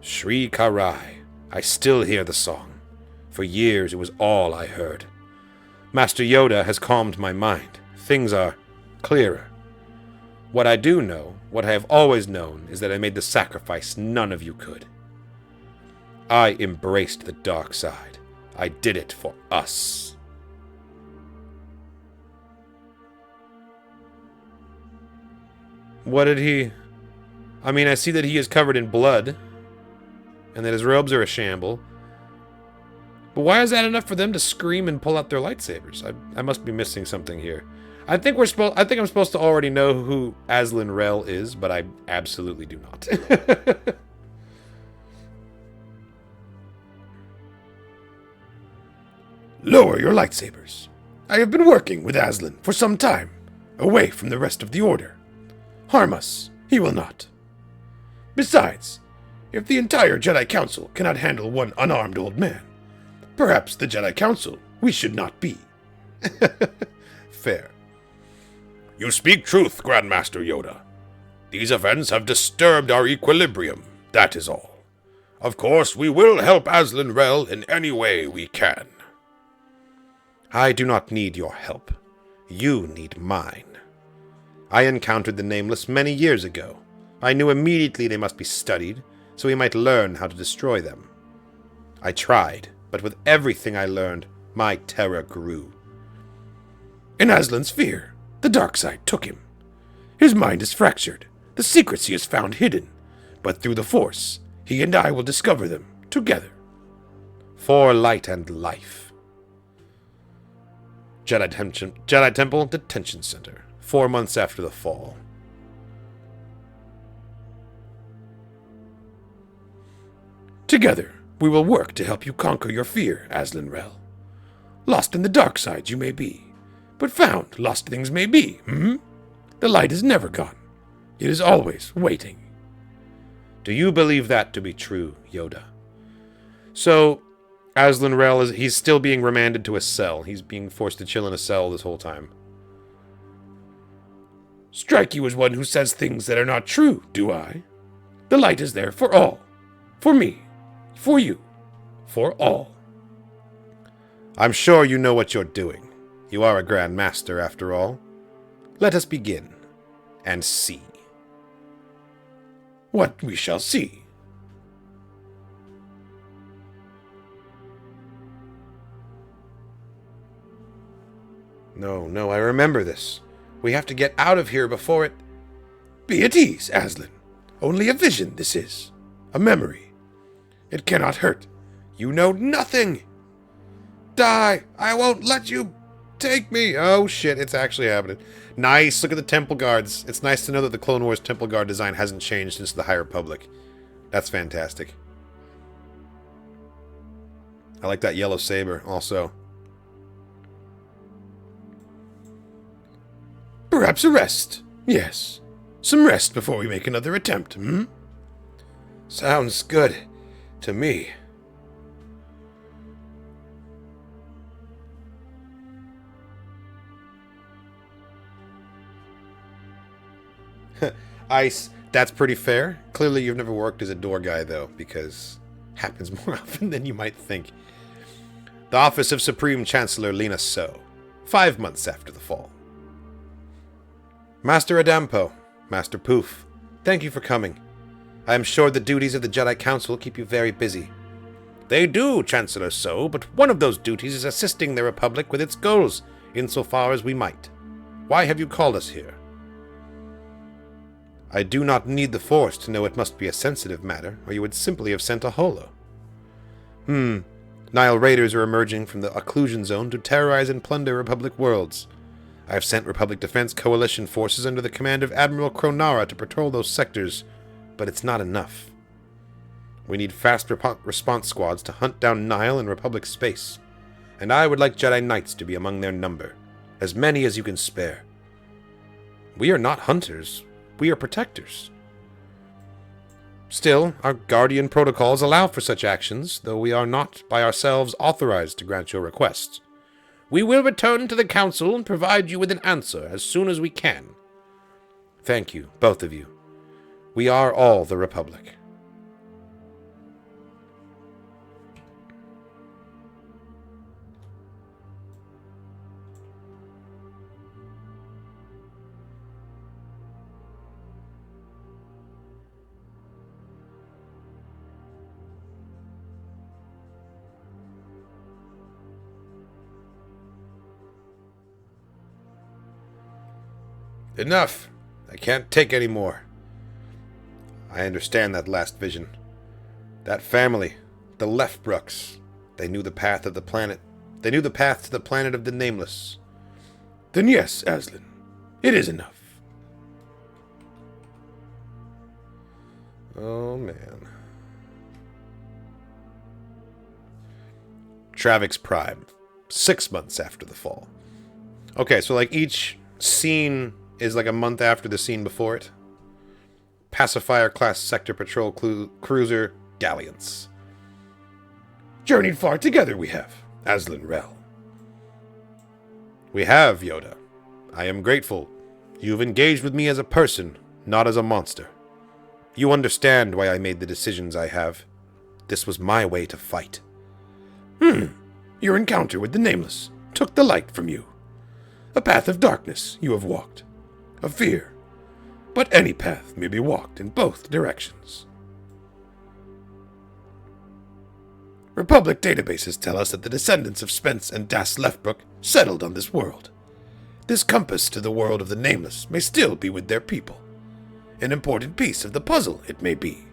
Shri Karai. I still hear the song. For years it was all I heard. Master Yoda has calmed my mind. Things are clearer. What I do know, what I have always known, is that I made the sacrifice none of you could. I embraced the dark side. I did it for us. What did he... I mean, I see that he is covered in blood, and that his robes are a shamble. But why is that enough for them to scream and pull out their lightsabers? I must be missing something here. I think I'm supposed to already know who Azlin Rel is, but I absolutely do not. Lower your lightsabers. I have been working with Azlin for some time, away from the rest of the Order. Harm us, he will not. Besides, if the entire Jedi Council cannot handle one unarmed old man, perhaps the Jedi Council we should not be. Fair. You speak truth, Grandmaster Yoda. These events have disturbed our equilibrium, that is all. Of course, we will help Azlin Rel in any way we can. I do not need your help. You need mine. I encountered the Nameless many years ago. I knew immediately they must be studied, so we might learn how to destroy them. I tried, but with everything I learned, my terror grew. In Aslan's fear, the dark side took him. His mind is fractured, the secrets he has found hidden, but through the Force, he and I will discover them together. For light and life. Jedi Temple Detention Center, 4 months after the fall. Together, we will work to help you conquer your fear, Azlin Rel. Lost in the dark side you may be, but found lost things may be, The light is never gone. It is always waiting. Do you believe that to be true, Yoda? So, Azlin Rel, he's still being remanded to a cell. He's being forced to chill in a cell this whole time. Strike you as one who says things that are not true, do I? The light is there for all. For me. For you. For all. I'm sure you know what you're doing. You are a Grand Master, after all. Let us begin, and see. What we shall see. No, I remember this. We have to get out of here before it... Be at ease, Aslan. Only a vision this is. A memory. It cannot hurt. You know nothing. Die! I won't let you take me! Oh shit, it's actually happening. Nice, look at the Temple Guards. It's nice to know that the Clone Wars Temple Guard design hasn't changed since the High Republic. That's fantastic. I like that yellow saber, also. Perhaps a rest. Yes. Some rest before we make another attempt, hmm? Sounds good to me. Ice, that's pretty fair. Clearly you've never worked as a door guy, though, because it happens more often than you might think. The office of Supreme Chancellor Lina So, 5 months after the fall. Master Adampo, Master Poof, thank you for coming. I am sure the duties of the Jedi Council keep you very busy. They do, Chancellor So, but one of those duties is assisting the Republic with its goals, insofar as we might. Why have you called us here? I do not need the Force to know it must be a sensitive matter, or you would simply have sent a holo. Nile raiders are emerging from the occlusion zone to terrorize and plunder Republic worlds. I have sent Republic Defense Coalition forces under the command of Admiral Kronara to patrol those sectors, but it's not enough. We need fast response squads to hunt down Nile and Republic space, and I would like Jedi Knights to be among their number, as many as you can spare. We are not hunters. We are protectors. Still, our Guardian protocols allow for such actions, though we are not by ourselves authorized to grant your requests. We will return to the Council and provide you with an answer as soon as we can. Thank you, both of you. We are all the Republic. Enough! I can't take any more. I understand that last vision. That family, the Leftbrooks, they knew the path of the planet. They knew the path to the planet of the Nameless. Then yes, Aslan. It is enough. Oh, man. Travix Prime, 6 months after the fall. Okay, so like each scene is like a month after the scene before it. Pacifier class sector patrol cruiser Galleons. Journeyed far together we have, Aslan Rel. We have, Yoda. I am grateful. You've engaged with me as a person, not as a monster. You understand why I made the decisions I have. This was my way to fight. Your encounter with the Nameless took the light from you. A path of darkness you have walked. Of fear. But any path may be walked in both directions. Republic databases tell us that the descendants of Spence and Das Leftbrook settled on this world. This compass to the world of the Nameless may still be with their people. An important piece of the puzzle, it may be.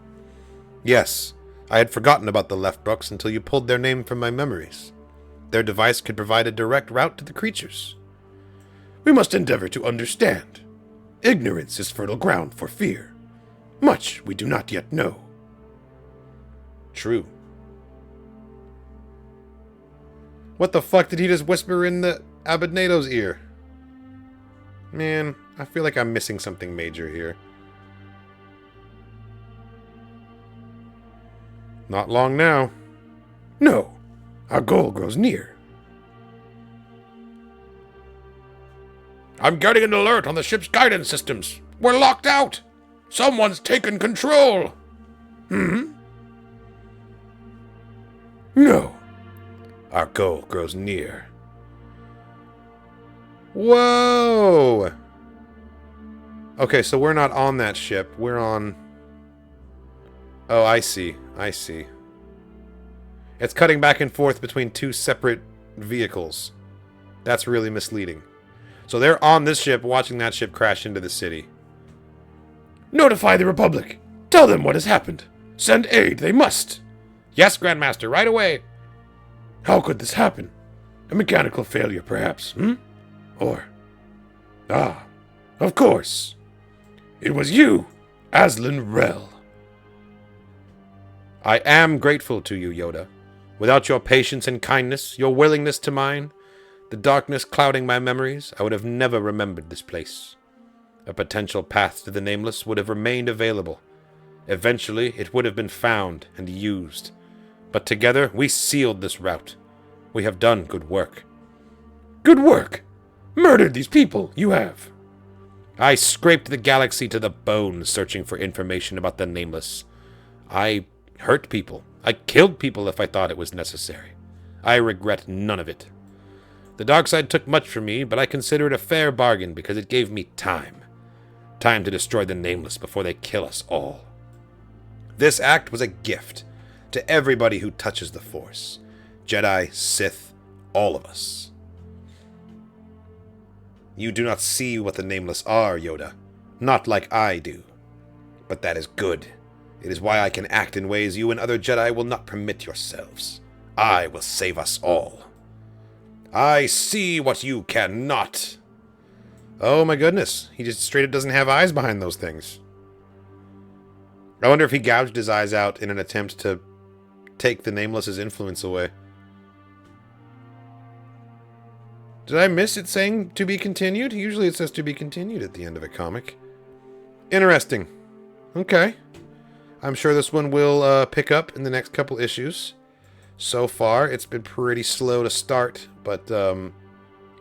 Yes, I had forgotten about the Leftbrooks until you pulled their name from my memories. Their device could provide a direct route to the creatures. We must endeavor to understand. Ignorance is fertile ground for fear. Much we do not yet know. True. What the fuck did he just whisper in the Abednado's ear? Man, I feel like I'm missing something major here. Not long now. No, our goal grows near. I'm getting an alert on the ship's guidance systems. We're locked out. Someone's taken control. Our goal grows near. Whoa! Okay, so we're not on that ship. We're on... Oh, I see. I see. It's cutting back and forth between two separate vehicles. That's really misleading. So they're on this ship, watching that ship crash into the city. Notify the Republic. Tell them what has happened. Send aid, they must. Yes, Grandmaster, right away. How could this happen? A mechanical failure, perhaps, Or... Ah, of course. It was you, Aslan Rel. I am grateful to you, Yoda. Without your patience and kindness, your willingness to mine, the darkness clouding my memories, I would have never remembered this place. A potential path to the Nameless would have remained available. Eventually, it would have been found and used. But together, we sealed this route. We have done good work. Good work? Murdered these people, you have. I scraped the galaxy to the bone searching for information about the Nameless. I hurt people. I killed people if I thought it was necessary. I regret none of it. The dark side took much from me, but I consider it a fair bargain because it gave me time. Time to destroy the Nameless before they kill us all. This act was a gift to everybody who touches the Force. Jedi, Sith, all of us. You do not see what the Nameless are, Yoda. Not like I do. But that is good. It is why I can act in ways you and other Jedi will not permit yourselves. I will save us all. I see what you cannot. Oh my goodness. He just straight up doesn't have eyes behind those things. I wonder if he gouged his eyes out in an attempt to take the Nameless's influence away. Did I miss it saying to be continued? Usually it says to be continued at the end of a comic. Interesting. Okay. I'm sure this one will pick up in the next couple issues. So far, it's been pretty slow to start, but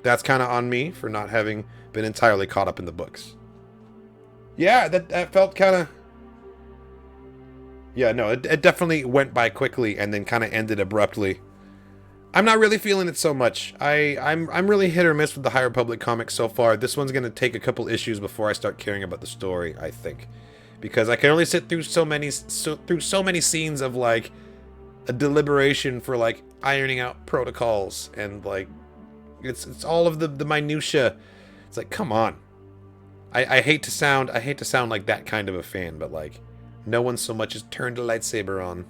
that's kind of on me for not having been entirely caught up in the books. Yeah, that felt kind of... Yeah, no, it definitely went by quickly and then kind of ended abruptly. I'm not really feeling it so much. I'm really hit or miss with the High Republic comics so far. This one's going to take a couple issues before I start caring about the story, I think. Because I can only sit through so many scenes of, like, a deliberation for, like, ironing out protocols. And, like, it's all of the minutia. It's like, come on. I hate to sound like that kind of a fan, but, like, no one so much as turned a lightsaber on.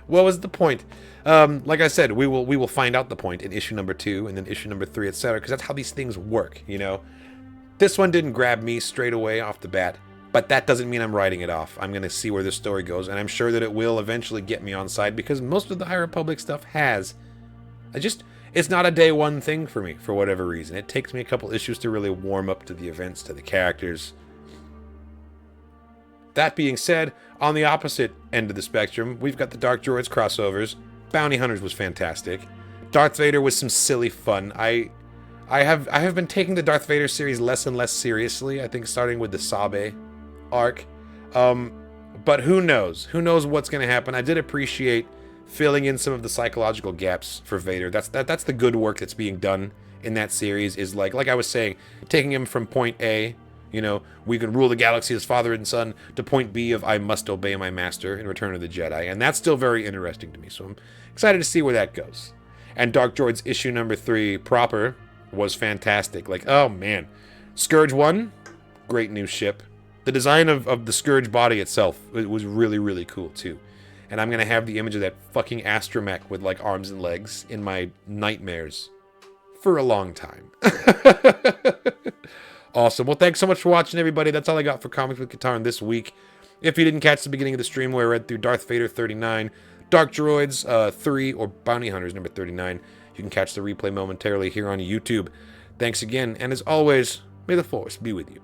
What was the point? Like I said, we will find out the point in issue number 2 and then issue number 3, etc. Because that's how these things work, you know. This one didn't grab me straight away off the bat, but that doesn't mean I'm writing it off. I'm going to see where this story goes, and I'm sure that it will eventually get me on side because most of the High Republic stuff has. It's not a day one thing for me for whatever reason. It takes me a couple issues to really warm up to the events, to the characters. That being said, on the opposite end of the spectrum, we've got the Dark Droids crossovers. Bounty Hunters was fantastic. Darth Vader was some silly fun. I have been taking the Darth Vader series less and less seriously, I think starting with the Sabe arc. But who knows? Who knows what's going to happen? I did appreciate filling in some of the psychological gaps for Vader. That's the good work that's being done in that series, is like I was saying, taking him from point A, you know, we can rule the galaxy as father and son, to point B of I must obey my master in Return of the Jedi. And that's still very interesting to me, so I'm excited to see where that goes. And Dark Droids issue number 3 proper was fantastic. Like, oh man. Scourge 1, great new ship. The design of the Scourge body itself, it was really, really cool too. And I'm going to have the image of that fucking astromech with like arms and legs in my nightmares for a long time. Awesome. Well, thanks so much for watching, everybody. That's all I got for Comics with Katarn this week. If you didn't catch the beginning of the stream where I read through Darth Vader 39, Dark Droids 3, or Bounty Hunters number 39, you can catch the replay momentarily here on YouTube. Thanks again, and as always, may the Force be with you.